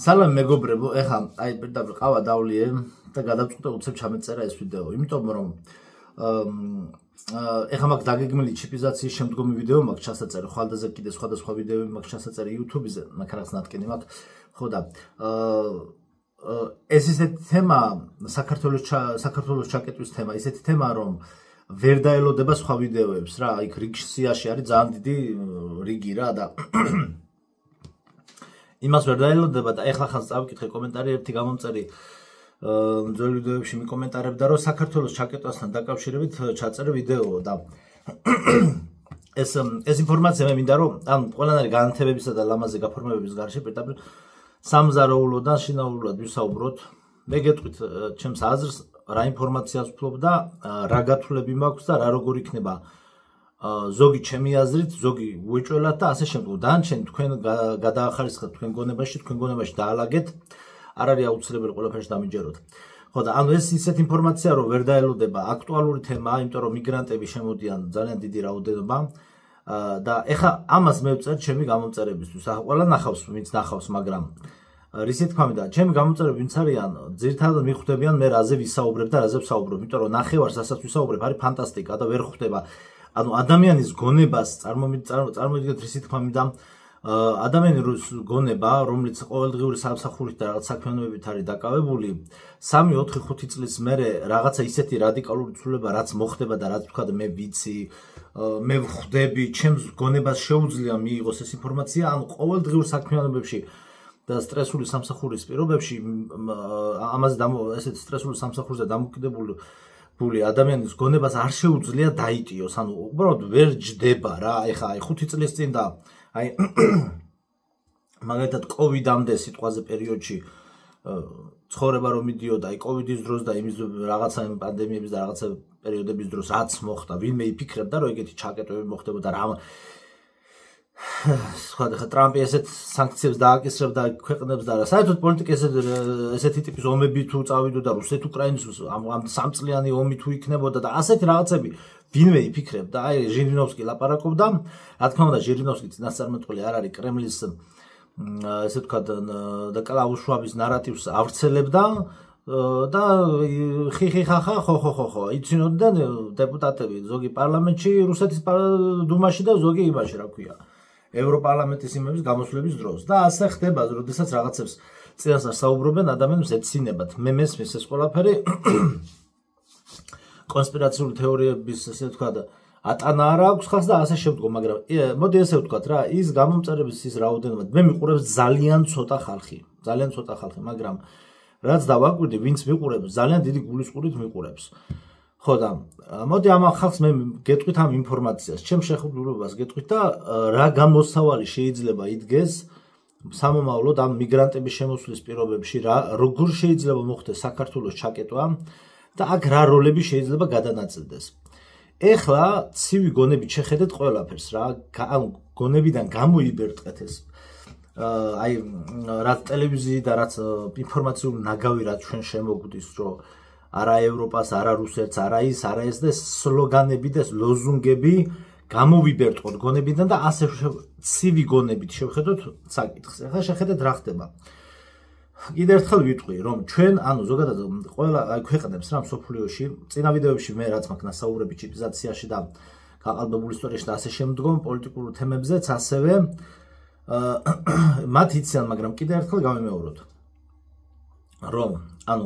სალამი მეგობრებო, ეხლა აი პირდაპირ ყავა დავლიე და გადავწყვიტე უცებ ჩამეწერა ეს ვიდეო, იმიტომ რომ ეხლა მაგ დაგეგმილი ჩიპიზაციის შემდგომი ვიდეო მაქვს ჩასაწერი, ხვალდაზე კიდე სხვადასხვა ვიდეოები მაქვს ჩასაწერი YouTube-ზე, მაგ რაღაც ნატკენი მაქვს. ხო და ეს ისეთი თემა, საქართველოს ჩაკეტვის თემა, ისეთი თემა, რომ ვერ დაელოდება სხვა ვიდეოებს რა, იქ რიგში არის ძალიან დიდი რიგი რა და იმას ვერ დაელოდება და ეხლა ხან წავიკითხე კომენტარი ერთი გამომწერი ძველ ვიდეოებში მიკომენტარებდა რომ საქართველოს ჩაკეტვასთან დაკავშირებით ჩაწერე ვიდეო და ეს ინფორმაცია მე მინდა რომ ან ყველანაირი განათლებებისა და ლამაზი გაფორმებების გარშე პირდაპირ სამზარეულოდან შინაურულად ვისაუბროთ. მე გეტყვით ჩემს აზრს რა ინფორმაციას ვფლობ და რა გათვლები მაქვს და რა როგორ იქნება ზოგი ჩემი აზრით, ზოგი უეჭველად და ასე შემდგომ. დანარჩენი თქვენ გადაახარისხეთ თქვენ გონებაში დაალაგეთ. არ არის აუცილებელი ყველაფერს დამიჯეროთ. ხო და ანუ ეს ისეთ ინფორმაცია რომ ვერ დაელოდება აქტუალური თემაა, იმიტომ რომ მიგრანტები შემოდიან ძალიან დიდი რაოდენობა და ეხა ამას მე ვწერ ჩემი გამომწერებისთვის. ყველა ნახავს, ვინც ნახავს, მაგრამ რისი თქმა მინდა, ჩემი გამომწერები ვინც არიან, ძირითადად მიხვდებიან მე რაზე ვისაუბრებ და რაზე ვსაუბრობ, იმიტომ რომ ნახევარს რასაც ვისაუბრებ არის ფანტასტიკა და ვერ ხვდება. ანუ ადამიანის გონებას წარმოვიდგინეთ რისი თქმა მინდა, ადამიანის გონება, რომელიც ყოველდღიური სამსახურით და რაღაც საქმიანობებით არის დაკავებული, 3-4-5 წლის მერე რაღაცა ისეთი რადიკალური ცვლილება, რაც მოხდება და რაც თქვა მე ვიცი, მე ვხვდები, ჩემს გონებას შეუძლია მიიღოს ეს ინფორმაცია, ანუ ყოველდღიურ საქმიანობებში და სტრესული სამსახურის პირობებში, ამაზე ესეთ სტრესული სამსახურზე დამოკიდებული ადამიანის გონებას არ შეუძლია დაიტიოს, ანუ უბრალოდ ვერ ჯდება რა, ეხა 5 წლის წინ და აი მაგალითად კოვიდამდე სიტყვაზე პერიოდში ცხოვრება რომ მიდიოდა, აი კოვიდის დროს და იმის რაღაცა პანდემიების და რაღაცა პერიოდების დროს რაც მოხდა, ვინმე იფიქრებდა რომ ეგეთი ჩაკეტვები მოხდებოდა რა სხვა ტრამპი ესეთ სანქციებს დააკისრებდა ქვეყნებს და საერთოდ პოლიტიკა ესეთი ტიპის ომები თუ წავიდოდა რუსეთ უკრაინის ამ 3 წლიანი ომი თუ იქნებოდა და ასეთი რაღაცები ვინმე იფიქრებდა. აი ჟირინოვსკი ლაპარაკობდა, რა თქმა უნდა ჟირინოვსკი წინასწარმეტყველი არ არის კრემლის ესე ვთქვათ და კლაუს შვაბის ნარატივს ავრცელებდა და ხიხიხახა ხო იცინოდნენ დეპუტატები ზოგი პარლამენტში, რუსეთის დუმაში და ზოგი იმაში რა ქვია ევროპარლამენტის იმების გამოსვლების დროს და ასე ხდება, როდესაც რაღაცებს წინასწარ საუბრობენ ადამიანებს ეცინებათ. მე მესმის ეს ყველაფერი კონსპირაციული თეორიების ესე ვთქვათ ატანა არ აქვს ხალხს და ასე შემდგომ, მაგრამ მოდი ესე ვთქვათ რა, ის გამომწერების ის რაოდენობა მე მიყურებს ძალიან ცოტა ხალხი, მაგრამ რაც დავაკვირდი, ვინც მიყურებს, ძალიან დიდი გულისყურით მიყურებს. ხო და მოდი ამ ხალხს მე გეტყვით ამ ინფორმაციას, ჩემ შეხედულებას გეტყვით და რა გამოსავალი შეიძლება იდგეს სამომავლოდ ამ მიგრანტების შემოსვლის პირობებში, როგორ შეიძლება მოხდეს საქართველოს ჩაკეტვა და აქ რა როლები შეიძლება გადანაწილდეს. ეხლა ცივი გონებით შეხედეთ ყველაფერს რა, ანუ გონებიდან გამოიბერტყეთ ეს აი რაც ტელევიზიი და რაც ინფორმაციული ნაგავი რაც ჩვენ შემოგვდის, რომ არა ევროპას, არა რუსეთს, არა ეს და სლოგანები და ლოზუნგები გამოვიბერტყოთ გონებიდან და ასე ცივი გონებით შევხედოთ საკითხს. ეხლა შეხედეთ რა ხდება. კიდევ ერთხელ ვიტყვი, რომ ჩვენ, ანუ ზოგადად ყველა ქვეყნებს რა მსოფლიოში, წინა ვიდეოებში მე რაც მაქვს ნასაუბრები ჩიპიზაციაში და გაყალბებულ ისტორიაში და ასე შემდგომ პოლიტიკურ თემებზეც ასევე მათ იციან, მაგრამ კიდევ ერთხელ გავიმეოროთ, რომ ანუ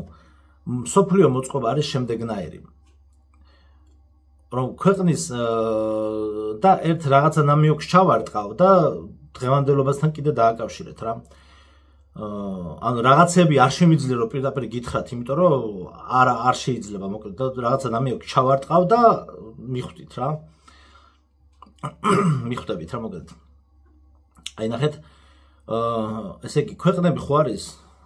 მსოფლიო მოწყობა არის შემდეგნაირი, რომ ქვეყნის და ერთ რაღაცა ნამიოქს ჩავარტყავ და დღევანდელობასთან კიდე დააკავშირეთ რა. ანუ რაღაცები არ შემიძლია რომ პირდაპირ გითხრათ, იმიტომ რომ არ შეიძლება მოკლედ და რაღაცა ნამიოქს ჩავარტყავ და მიხვდით რა. მიხვდებით რა მოკლედ. აი ნახეთ, ესე იგი ქვეყნები ხო არის?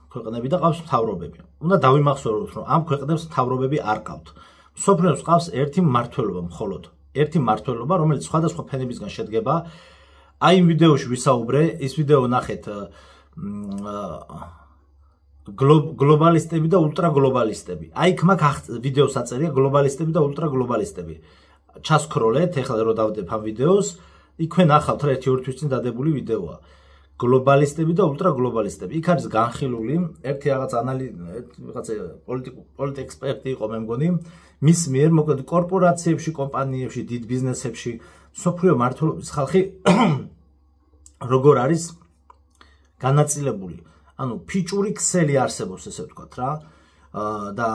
ქვეყნები და ყავს მთავრობები. უნდა დავიმახსოვროთ, რომ ამ ქვეყნებს მთავრობები არ ყავთ. მსოფლიოს ყავს ერთი მმართველობა მხოლოდ. ერთი მმართველობა, რომელიც სხვადასხვა ფენებისგან შედგება. აი იმ ვიდეოში ვისაუბრე, ის ვიდეო ნახეთ გლობალისტები და ულტრაგლობალისტები. აი იქ მაქვს ვიდეოს აწერია გლობალისტები და ულტრაგლობალისტები. ჩასკროლეთ, ეხლა რომ დავდებ ამ ვიდეოს, იქვე ნახავთ რა 1-2 თვის წინ დადებული ვიდეოა. გლობალისტები და ულტრაგლობალისტები. იქ არის განხილული ერთი რაღაც პოლიტიკ ექსპერტი იყო მე მგონი, მის მიერ მოკლედ კორპორაციებში, კომპანიებში, დიდ ბიზნესებში მსოფლიო მართლობის ხალხი როგორ არის განაწილებული. ანუ ფიჭური ქსელი არსებობს, ესე ვთქვათ რა. და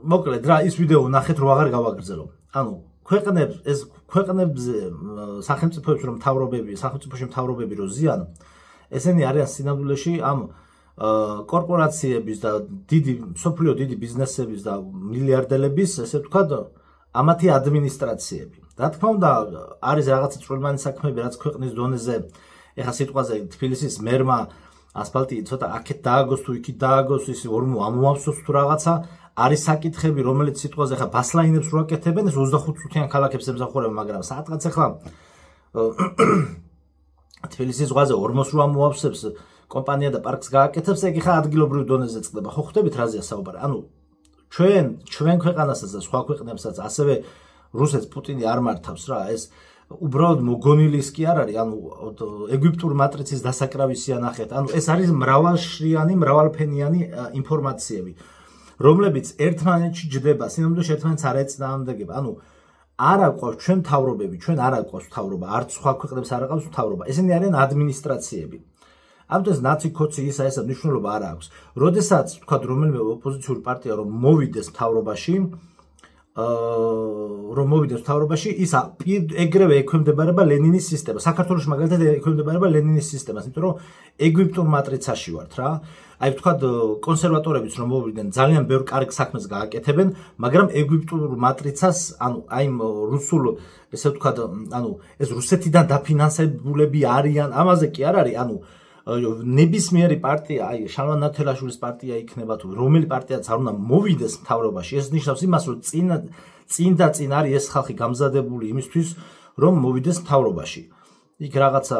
მოკლედ რა ის ვიდეო ნახეთ რომ აღარ გავაგრძელო. ანუ ქვეყნებზე სახელმწიფოებში რომ მთავრობები რო ზიან, ესენი არიან სინამდვილეში ამ კორპორაციების და მსოფლიო დიდი ბიზნესების და მილიარდელების, ესე ვთქვათ, ამათი ადმინისტრაციები. რა თქმა უნდა, არის რაღაცა წვრილმანი საქმეები, რაც ქვეყნის დონეზე, ეხა სიტყვაზე თბილისის მერმა ასფალტი ცოტა აქეთ დააგოს თუ იქით დააგოს, ის ამოავსოს თუ რაღაცა, არის საკითხები, რომელიც სიტყვაზე ხა ბასლაინებს რო აკეთებენ, ეს 25 წუთიან ქალაქებს ემსახურება, მაგრამ საათღაც ახლა თბილისის ზღვაზე 40 რო ამოავსებს კომპანია და პარკს გააკეთებს, ეგ ხა ადგილობრივ დონეზე წყდება. ხო ხვდებით რაზეა საუბარი? ანუ ჩვენ ქვეყანასაც და სხვა ქვეყნებსაც ასევე რუსეთს პუტინი არ მართავს რა, ეს უბრალოდ მოგონილის კი არ არის, ანუ ეგვიპტურ მატრიცის დასაკრავისია ნახეთ. ანუ ეს არის მრავალშრიანი, მრავალფენიანი ინფორმაციები, რომლებიც ერთმანეთში ჯდება, სინამდვილეში ერთმანეთს არ ეწინააღმდეგება. ანუ არ აყვავს ჩვენ მთავრობები, ჩვენ არ აყვავს მთავრობა, არც სხვა ქვეყნებს არ აყვავს მთავრობა. ესენი არიან ადმინისტრაციები. ამიტომ ნაცი კოცი ისა ესა მნიშვნელობა არ აქვს. როდესაც თქვა რომელიმე ოპოზიციური პარტია რომ მოვიდეს მთავრობაში, ის ეგრევე ექვემდებარება ლენინის სისტემას. საქართველოში მაგალითად ექვემდებარება ლენინის სისტემას, იმიტომ რომ ეგვიპტურ მატრიცაში ვართ რა. აი ვთქვათ კონსერვატორებიც რომ მოვიდნენ, ძალიან ბევრ კარგ საქმეს გააკეთებენ, მაგრამ ეგვიპტურ მატრიცას, ანუ აი რუსულ, ესე ვთქვათ, ანუ ეს რუსეთიდან დაფინანსებულები არიან, ამაზე კი არ არის, ანუ ნებისმიერი პარტია, აი შალვა ნათელაშვილის პარტია იქნება თუ რომელი პარტიაც არ უნდა მოვიდეს მთავრობაში, ეს ნიშნავს იმას, რომ წინ არის ეს ხალხი გამზადებული იმისთვის, რომ მოვიდეს მთავრობაში. იქ რაღაცა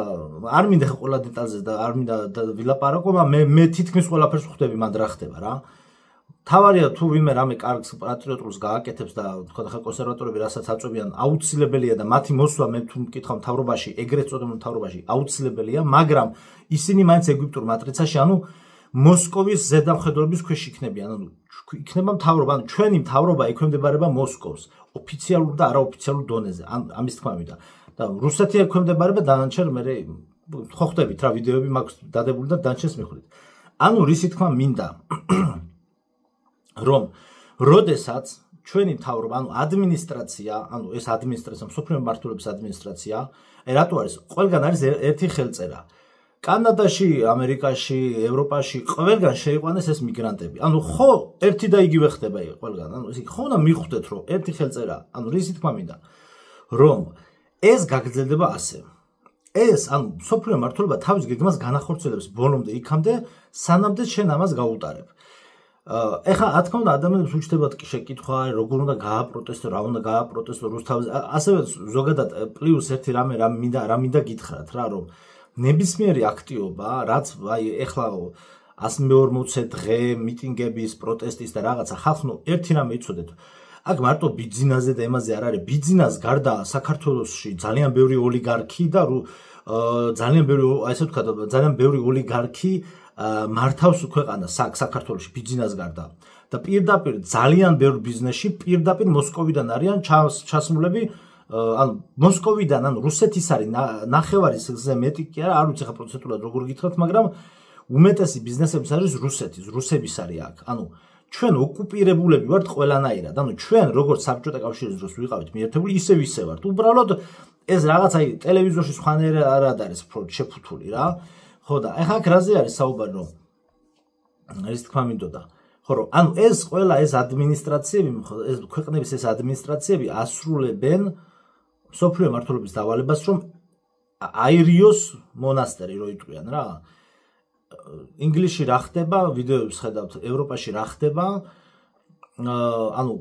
არ მინდა ყველა დეტალზე და არ მინდა ვილაპარაკო, მაგრამ მე თითქმის ყველაფერს ხვდები მანდ რა ხდება რა. თავარია თუ ვინმე რამე კარგს პატრიოტულს გააკეთებს და თქვა ხა კონსერვატორები რასაც აწვევიან, აუცილებელია და მათი მოსვლა მე თუ მკითხავ მთავრობაში, ეგრეთ წოდებულ მთავრობაში აუცილებელია, მაგრამ ისინი მაინც ეგვიპტურ მატრიცაში, ანუ მოსკოვის ზედამხედველობის ქვეშ იქნებიან, ანუ იქნება მთავრობა, ანუ ჩვენი მთავრობა ექვემდებარება მოსკოვს, ოფიციალურ და არაოფიციალურ დონეზე, ამის თქმა მინდა. და რუსეთი ექვემდებარება დანარჩენ მე ხო ხვდებით რა ვიდეოები მაქვს დადებული და დანარჩენს მიხვდით. ანუ რისი თქმა მინდა რომ როდესაც ჩვენი მთავრობა, ანუ ადმინისტრაცია, ანუ ეს ადმინისტრაცია, მსოფლიო მმართველობის ადმინისტრაცია, რატო არის? ყველგან არის ერთი ხელწერა. კანადაში, ამერიკაში, ევროპაში, ყველგან შეიყვანეს ეს მიგრანტები. ანუ ხო ერთი და იგივე ხდება ყველგან. ანუ ისე ხო უნდა მიხვდეთ, რომ ერთი ხელწერა, ანუ რისი თქმა მინდა, რომ ეს გაგრძელდება ასე. ეს, ანუ მსოფლიო მმართველობა თავის გეგმას განახორციელებს ბოლომდე იქამდე, სანამდე შენ ამას გაუტარებ. ეხლა რა თქმა უნდა ადამიანებს უჩნდებათ შეკითხვა, როგორ უნდა გააპროტესტო, რა უნდა გააპროტესტო რუსთავზე. ასევე ზოგადად პლუს ერთი რა მინდა გითხრათ რა, რომ ნებისმიერი აქტივობა, რაც აი ეხლა 140 დღე მიტინგების, პროტესტის და რაღაცა ხალხნო ერთი რამე იცოდეთ. აქ მარტო ბიძინაზე და ემაზე არ არის. ბიძინას გარდა საქართველოში ძალიან ბევრი ოლიგარქი და ძალიან ბევრი ოლიგარქი მართავს ქვეყანას საქართველოში ბიძინას გარდა და პირდაპირ ძალიან ბევრ ბიზნესში პირდაპირ მოსკოვიდან არიან ჩასმულები, ანუ მოსკოვიდან, ანუ რუსეთის არის ნახევარზე მეტი კი არა, არ ვიცი ხა პროცენტულად როგორ გითხრათ, მაგრამ უმეტესი ბიზნესების არის რუსების არის აქ. ანუ ჩვენ ოკუპირებულები ვართ ყველანაირად, ანუ ჩვენ როგორც საბჭოთა კავშირის დროს ვიყავით მიერთებული, ისე ვართ. უბრალოდ ეს რაღაც აი ტელევიზორში სხვანაირად არის შეფუთული რა. ხო და ეხლა აქ რაზე არის საუბარი, რომ ეს თქმა მინდოდა. ხო რომ ანუ ეს ყველა ეს ადმინისტრაციები, ეს ქვეყნების ეს ადმინისტრაციები ასრულებენ მსოფლიო მმართველობის დავალებას, რომ აირიოს მონასტერი რო იტყვიან რა. ინგლისში რა ხდება, ვიდეოებს ხედავთ, ევროპაში რა ხდება, ანუ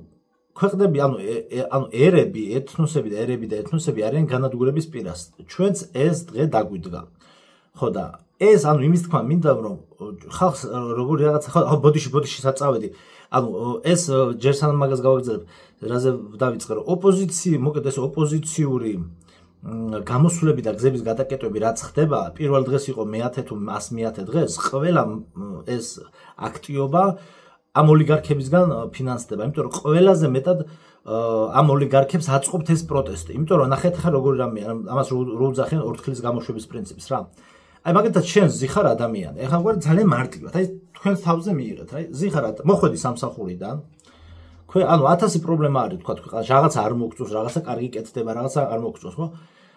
ქვეყნები, ანუ ერები, ეთნოსები და ეთნოსები არიან განადგურების პირას. ჩვენც ეს დღე დაგვიდგა. ხო და ეს ანუ იმის თქმა მინდა, რომ ხალხს როგორი რაღაცა, ხო ბოდიში საწავედი. ანუ ეს ჯერ სანამ მაგას გავაგზავნებ, რაზე დავიწყე, რომ მოკლედ ეს ოპოზიციური გამოსვლები და გზების გადაკეტვები რაც ხდება, პირველ დღეს იყო მე-10 თუ 100 დღეს, ყველა ეს აქტიობა ამ ოლიგარქებისგან ფინანსდება, იმიტომ რომ ყველაზე მეტად ამ ოლიგარქებს აწყობთ ეს პროტესტი, იმიტომ რომ ნახეთ ხა როგორი რამეა, ამას რო უძახიან ორთქლის გამოშვების პრინციპს რა. აი მაგალითად შენ ზიხარ ადამიანი, ეხლა გვარი ძალიან მარტივად, აი თქვენ თავზე მიიღეთ, აი ზიხარ მოხვედი სამსახურიდან, ანუ 1000 პრობლემა არის თქვა ქვეყანაში, რაღაცა არ მოგწონს, რაღაცა კარგი კეთდება, რაღაცა არ მოგწონს, ხო?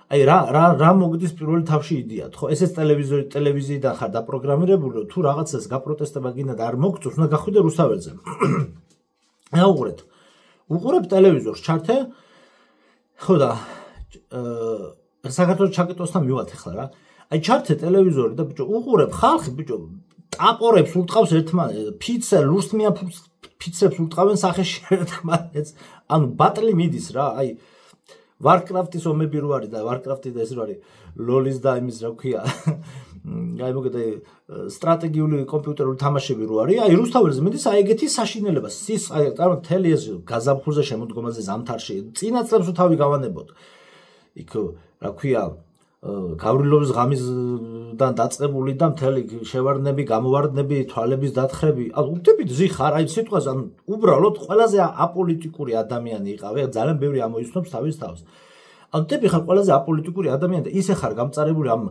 აი რა მოგდის პირველი თავში იდეა, ხო? ესეც ტელევიზიიდან ხარ დაპროგრამირებული, რომ თუ რაღაცას გაპროტესტება გინდა და არ მოგწონს, უნდა გახვიდე რუსთაველზე. აი უყურებ ტელევიზორს, ჩართე, ხო და საქართველოს ჩაკეტოსთან მივალთ ახლა რა. აი ჩართე ტელევიზორი და ბიჭო უყურებ ხალხი ბიჭო ტაპორებს ურტყავს ერთმანეთს, ფიცე ლურსმიან ფიცებს ურტყავენ სახეში ერთმანეთს. ანუ ბატლი მიდის რა, აი Warcraft-ის ომები რო არის და Warcraft-ი და ეს რო არის LoL-ის და იმის რა ქვია. აი მოგეთ სტრატეგიული კომპიუტერული თამაშები რო არის, აი რუსთაველზე მიდის აი ეგეთი საშინელება. სის აი მთელი ეს გაზაფხულზე შემოდგომაზე ზამთარში წინა წლებს რო თავი გავანებოთ. იქ რა ქვია გავრილობის ღამისდან დაწყებული და მთელი შევარდნები, გამოვარდნები, თვალების დათხრები. ანუ ვდებით ზიხარ, აი სიტყვაზე, ანუ უბრალოდ ყველაზე აპოლიტიკური ადამიანი იყავი, ძალიან ბევრი ამოიცნობს თავის თავს. ანუ ვდები ხარ ყველაზე აპოლიტიკური ადამიანი და ისე ხარ გამწარებული ამ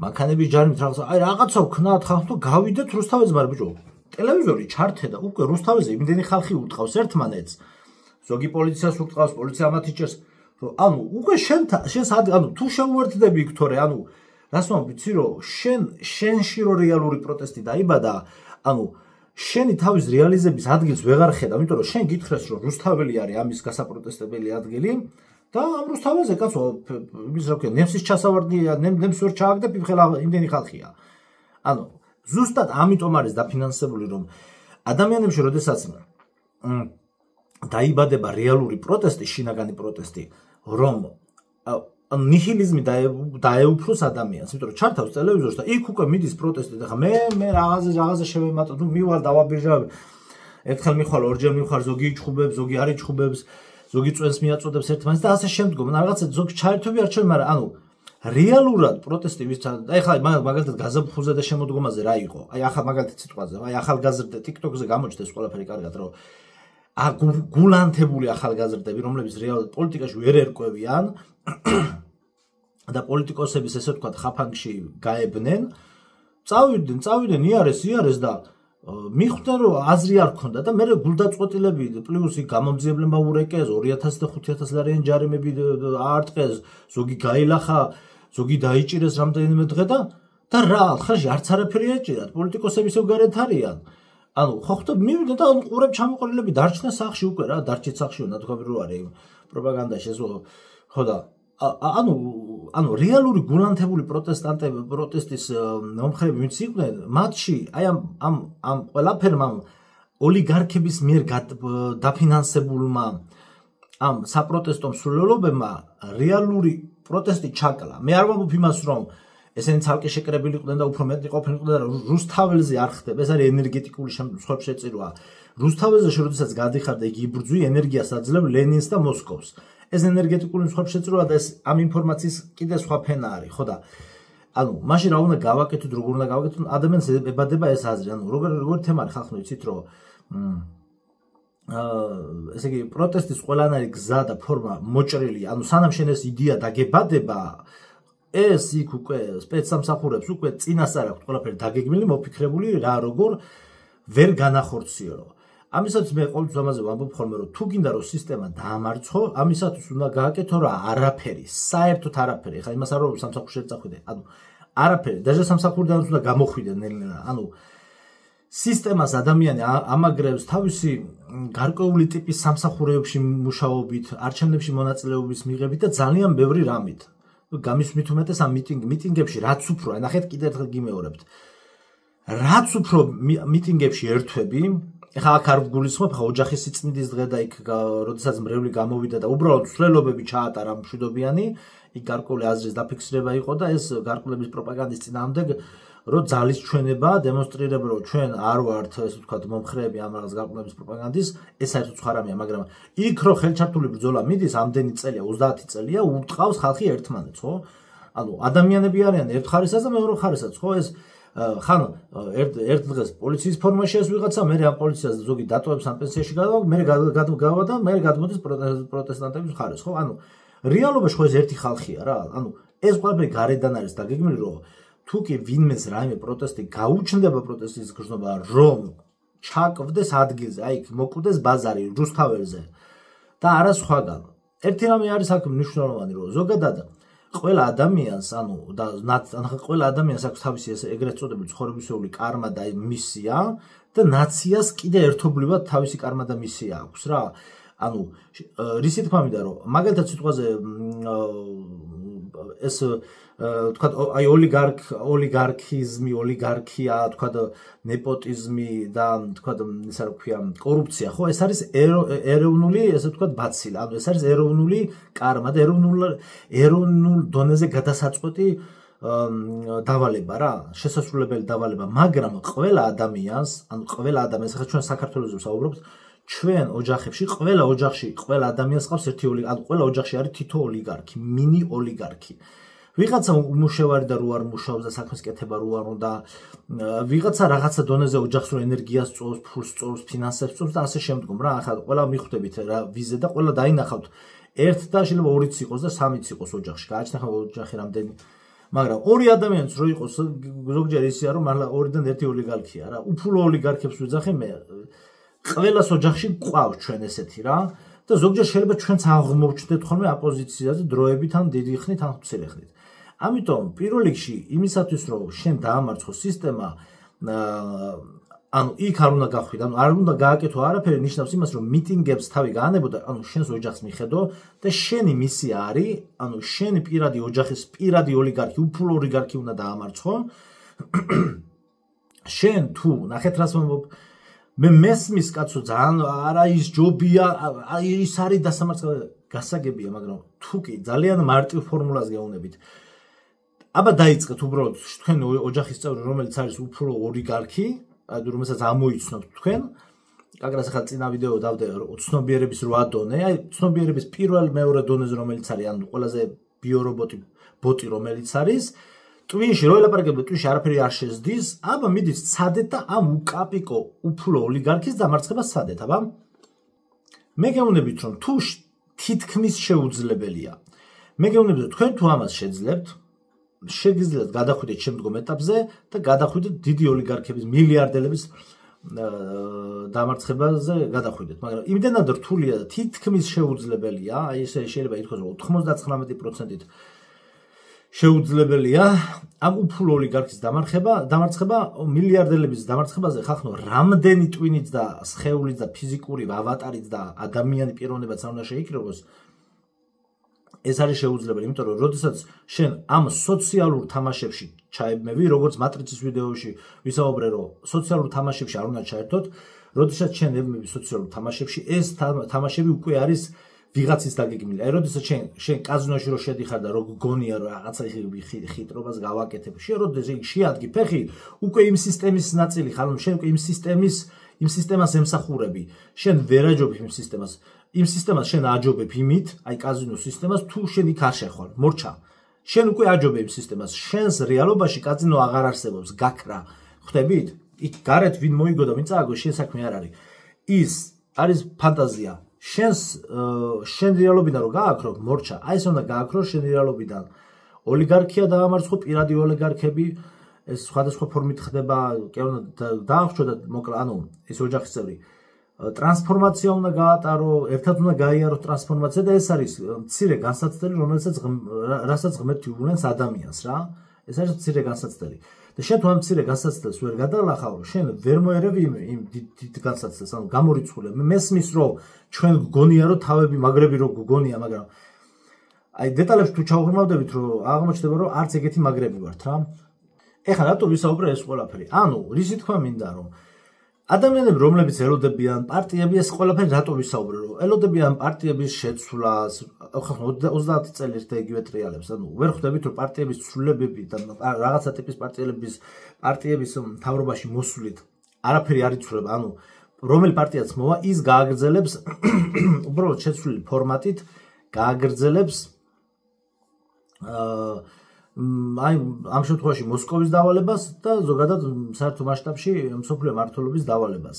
მანქანების ჯარით რაღაცა, აი რაღაცა ვქნათ ხალხს თუ გავიდეთ რუსთაველზე, მაგრამ ბიჭო, ტელევიზორი ჩართე და უკვე რუსთაველზე იმდენი ხალხი ურტყავს ერთმანეთს. ზოგი პოლიციას ურტყავს, პოლიცია ამათ იჭერს. ანუ უკვე შენს ანუ თუ შეუერთდები იქ თორე ანუ რას მომიცი რომ შენში რო რეალური პროტესტი დაიბადა ანუ შენი თავის რეალიზების ადგილს ვეღარ ხედავ იმიტომ რომ შენ გითხრეს რომ რუსთაველი არის ამის გასაპროტესტებელი ადგილი და ამ რუსთაველზე კაცო იმის რა ქვია ნემსის ჩასავარდნია ნემს ვერ ჩააგდებ იმხელა იმდენი ხალხია ანუ ზუსტად ამიტომ არის დაფინანსებული რომ ადამიანებში როდესაც დაიბადება რეალური პროტესტი შინაგანი პროტესტი რომ ნიჰილიზმი დაეუფლოს ადამიანს, იმიტომ რომ ჩართავს ტელევიზორს და იქ უკვე მიდის პროტესტი და ხა მე რაღაცა შევემატო, ნუ მივალ დავაბირჟავ. ერთხელ მიხვალ, ორჯერ მიხვალ, ზოგი იჩხუბებს, ზოგი არ იჩხუბებს, ზოგი წვენს მიაწოდებს ერთმანეთს და ასე შემდგომ. რაღაცა ზოგი ჩაერთვები არ ჩავი, მაგრამ ანუ რეალურად პროტესტი ვის და ეხლა მაგალითად გაზაფხულზე და შემოდგომაზე რა იყო? აი ახლა მაგალითად სიტყვაზე, აი ახალგაზრდა TikTok-ზე გამოჩნდეს ყველაფერი კარგად, რომ გულანთებული ახალგაზრდები, რომლებიც რეალურად პოლიტიკაში ვერ ერკვევიან და პოლიტიკოსების ესე ვთქვათ ხაფანგში გაებნენ, წავიდნენ იარეს და მიხვდნენ რომ აზრი არ ქონდა და მე გულდაწყვეტილები პლუს იქ გამომძიებლებმა ურეკეს 2000 და 5000 ლარიანი ჯარიმები აარტყეს, ზოგი გაილახა, ზოგი დაიჭირეს რამდენიმე დღე და რა ხარში არც არაფერი ეჭირათ, პოლიტიკოსები ისევ გარეთ არიან. ანუ ხო ხტო მივიდა და ყურებ ჩამოყოლილები დარჩნა სახში უკვე რა დარჩით სახში უნდა თქვა რო არის პროპაგანდაში ეს ხო და ანუ რეალური გულანთებული პროტესტის მომხრეები ვინც იყვნენ მათში აი ამ ყველაფერმა ოლიგარქების მიერ დაფინანსებულმა ამ საპროტესტო მსვლელობებმა რეალური პროტესტი ჩაკლა მე არ ვამბობ იმას რომ ესენი ცალკე შეკრებილი იყვნენ და უფრო მეტი ყოფილიყო და რუსთაველზე არ ხდება ეს არის ენერგეტიკული შეწირვა რუსთაველზე როდესაც გადიხარ და იგი იბრძვი ენერგიას აძლევ ლენინს და მოსკოვს ეს ენერგეტიკული შეწირვა და ეს ამ ინფორმაციის კიდე სხვა ფენა არის ხო და ანუ მაშინ რა უნდა გავაკეთოთ როგორ უნდა გავაკეთოთ ადამიანს ებადება ეს აზრი ანუ როგორ თემა არის ხალხო იცით რომ ესე იგი პროტესტის ყველანაირი გზა და ფორმა მოჭრილი ანუ სანამ შენ ეს იდეა დაგებადება ეს იქ უკვე სპეცსამსახურებს უკვე წინასწარ აქვს ყველაფერი დაგეგმილი მოფიქრებული რა როგორ ვერ განახორციელო ამისათვის მე ყოველთვის ამაზე ვამბობ ხოლმე რომ თუ გინდა რომ სისტემა დაამარცხო ამისათვის უნდა გააკეთო რა არაფერი საერთოდ არაფერი ხა იმას არ რომ სამსახურში წახვიდე ანუ არაფერი დაჟე სამსახურიდან უნდა გამოხვიდე ნელ-ნელა ანუ სისტემას ადამიანი ამაგრებს თავისი გარკვეული ტიპის სამსახურეებში მუშაობით არჩევნებში მონაწილეობის მიღებით და ძალიან ბევრი რამით გამისმით უმეტეს ამ მიტინგებში რაც უფრო ნახეთ კიდევ ერთხელ გიმეორებთ რაც უფრო მიტინგებში ერთვები ეხლა აქ არ გულისხმობ ხა ოჯახის სიწმინდის დღე და იქ როდესაც მრევლი გამოვიდა და უბრალოდ ცვლილობები ჩაატარა მშვიდობიანი იქ გარკვეული აზრის დაფიქსირება იყო და ეს გარკვეულების პროპაგანდის წინააღმდეგ რომ ძალის ჩვენება დემონსტრირება რომ ჩვენ არ ვართ ესე ვთქვათ მომხრეები ამ რაღაც გარყვნების პროპაგანდის ეს საერთოდ სხვა რამეა მაგრამ იქ რომ ხელჩართული ბრძოლა მიდის ამდენი წელია 30 წელია უტყავს ხალხი ერთმანეთს ხო ანუ ადამიანები არიან ერთ ხარისას და მეორე ხარისას ხო ეს ხან ერთ დღეს პოლიციის ფორმაში ეს ვიღაცა მე ამ პოლიციას ზოგი დატოვებს ამ პენსიაში გავა მე გავა და მე გადმოდის პროტესტანტების ხარეს ხო ანუ რეალობაში ხო ეს ერთი ხალხია რა ანუ ეს ყველაფერი გარედან არის დაგეგმილი რომ თუ კი ვინმეს რაიმე პროტესტი გაუჩნდება პროტესტის გრძნობა რომ ჩაკვდეს ადგილზე აი მოკვდეს ბაზარი რუსთაველზე და არა სხვაგან ერთი რამე არის აქ მნიშვნელოვანი რომ ზოგადად ყველა ადამიანს ანუ და ყველა ადამიანს აქვს თავისი ეს ეგრეთ წოდებული ცხოვრებისეული კარმა და მისია და ნაციას კიდე ერთობლივად თავისი კარმა და მისია აქვს რა ანუ რისი თქმა მინდა რომ მაგალითად სიტყვაზე ეს თქვათ აი ოლიგარქიზმი ოლიგარქია თქვათ ნეპოტიზმი და თქვათ ისა რა ქვია კორუფცია ხო ეს არის ეროვნული ესე ვთქვათ ბაცილა ანუ ეს არის ეროვნული კარმა და ეროვნულ დონეზე გადასაწყვეტი დავალება რა შესაძლებელი დავალება მაგრამ ყველა ადამიანს ანუ ყველა ადამიანს ახლა ჩვენ საქართველოს ვსაუბრობთ ჩვენ ოჯახებში ყველა ოჯახში ყველა ადამიანს ყავს ერთი ანუ ყველა ოჯახში არის თითო ოლიგარქი მინი ოლიგარქი ვიღაცა უმუშევარი და რო არ მუშაობს და საქმეს კეთება რო არ უნდა ვიღაცა რაღაცა დონეზე ოჯახს რო ენერგიას წოვს ფულს წოვს ფინანსებს წოვს და ასე შემდგომ რა ახლა ყველა მიხვდებით რა ვიზე და ყველა დაინახავთ ერთ და შეიძლება ორიც იყოს და სამიც იყოს ოჯახში გააჩნდა ხა ოჯახი რამდენი მაგრამ ორი ადამიანიც რო იყოს ზოგჯერ ისეა რომ მართლა ორიდან ერთი ოლიგარქია რა უფულო ოლიგარქებს ვიძახი მე ყველას ოჯახში ყავს ჩვენ ესეთი რა და ზოგჯერ შეიძლება ჩვენც აღმოვჩნდეთ ხოლმე აპოზიციაზე დროებით ან დიდი ხნით ან მცირე ხნით ამიტომ პირველ რიგში იმისათვის რომ შენ დაამარცხო სისტემა ანუ იქ არ უნდა გახვიდე ანუ არ უნდა გააკეთო არაფერი ნიშნავს იმას რომ მიტინგებს თავი გაანებო და ანუ შენს ოჯახს მიხედო და შენი მისია არის ანუ შენი პირადი ოჯახის პირადი ოლიგარქი უფულო ოლიგარქი უნდა დაამარცხო შენ თუ ნახეთ რას მომობ მე მესმის კაცო ძალიან არა ის ჯობია აი ის არის დასამარცხებელი გასაგებია მაგრამ თუ კი ძალიან მარტივ ფორმულას გეუბნებით აბა დაიწყეთ უბრალოდ თქვენ ოჯახის წევრი რომელიც არის უფულო ოლიგარქი რომელსაც ამოიცნობთ თქვენ კაკრას ახლა წინა ვიდეო დავდე ცნობიერების 8 დონე აი ცნობიერების პირველ მეორე დონეზე რომელიც არის ანუ ყველაზე ბიორობოტი ბოტი რომელიც არის ტვინში რო ელაპარაკებთ ტვინში არაფერი არ შეზდის აბა მიდით ცადეთ და ამ უკაპიკო უფულო ოლიგარქის დამარცხებას ცადეთ აბა მე გეუბნებით რომ თუ თითქმის შეუძლებელია მე გეუბნებით რომ თქვენ თუ ამას შეძლებთ შეგიძლიათ გადახვიდეთ შემდგომ ეტაპზე და გადახვიდეთ დიდი ოლიგარქების მილიარდელების დამარცხებაზე გადახვიდეთ მაგრამ იმდენად რთულია და თითქმის შეუძლებელია აი ესე შეიძლება ითქვას რომ 99%-ით შეუძლებელია ამ უფულო ოლიგარქის დამარცხება მილიარდელების დამარცხებაზე ხახნო რამდენი ტვინიც და სხეულიც და ფიზიკური ავატარიც და ადამიანი პიროვნებაც არ უნდა შეიკრიბოს ეს არის შეუძლებელი იმიტომ რომ როდესაც შენ ამ სოციალურ თამაშებში ჩაებმევი როგორც მატრიცის ვიდეოში ვისაუბრე რომ სოციალურ თამაშებში არ უნდა ჩაერთოთ როდესაც შენ ებმევი სოციალურ თამაშებში ეს თამაშები უკვე არის ვიღაცის დაგეგმილი. აი, როდესაც შენ კაზინოში რო შედიხარ და რო გგონია რომ რაღაცა ხიტრობას გავაკეთებ, შენ როდესაც შეადგი ფეხი, უკვე იმ სისტემის ნაწილი ხარ, შენ უკვე იმ სისტემას ემსახურები. შენ ვერ აჯობებ იმ სისტემას. იმ სისტემას შენ აჯობებ იმით, აი კაზინოს სისტემას, თუ შენ იქ არ შეხვალ, მორჩა. შენ უკვე აჯობებ იმ სისტემას. შენს რეალობაში კაზინო აღარ არსებობს, გაქრა. ხვდებით? იქ გარეთ ვინ მოიგო და ვინ წააგო, შენ საქმე არ არის. ის არის ფანტაზია. შენ რეალობიდან რო გააქრო, მორჩა. აი ეს უნდა გააქრო შენ რეალობიდან. ოლიგარქია დაამარცხო, პირადი ოლიგარქები, ეს სხვადასხვა ფორმით ხდება, კი უნდა დაახშო და მოკლა, ანუ ეს ოჯახის წევრი. ტრანსფორმაცია უნდა გაატარო, ერთად უნდა გაიარო ტრანსფორმაცია და ეს არის მცირე განსაცდელი, რასაც ღმერთი უვლენს ადამიანს რა. ეს არის მცირე განსაცდელი. და შენ თუ ამ მცირე განსაცდელს ვერ გადალახავ, შენ ვერ მოერევი იმ დიდ განსაცდელს, ანუ გამორიცხული. მესმის რომ ჩვენ გგონია რომ თავები მაგრები რო გგონია, მაგრამ აი დეტალებში თუ ჩავღრმავდებით, რომ აღმოჩნდება რომ არც ეგეთი მაგრები ვართ რა. ეხლა რატო ვისაუბრე ეს ყველაფერი? ანუ რისი თქვა მინდა რომ ადამიანები, რომლებიც ელოდებიან პარტიები, ეს ყველაფერი რატო ვისაუბრე, რომ ელოდებიან პარტიების შეცვლას, 30 წელი ერთ იგივე ტრიალებს, ანუ ვერ ხვდებით, რომ პარტიების ცვლილებები და რაღაცა ტიპის პარტიების მთავრობაში მოსვლით არაფერი არ იცვლება, ანუ რომელი პარტიაც მოვა, ის გააგრძელებს უბრალოდ შეცვლილი ფორმატით, გააგრძელებს აი ამ შემთხვევაში მოსკოვის დავალებას და ზოგადად საერთო მასშტაბში მსოფლიო მმართველობის დავალებას.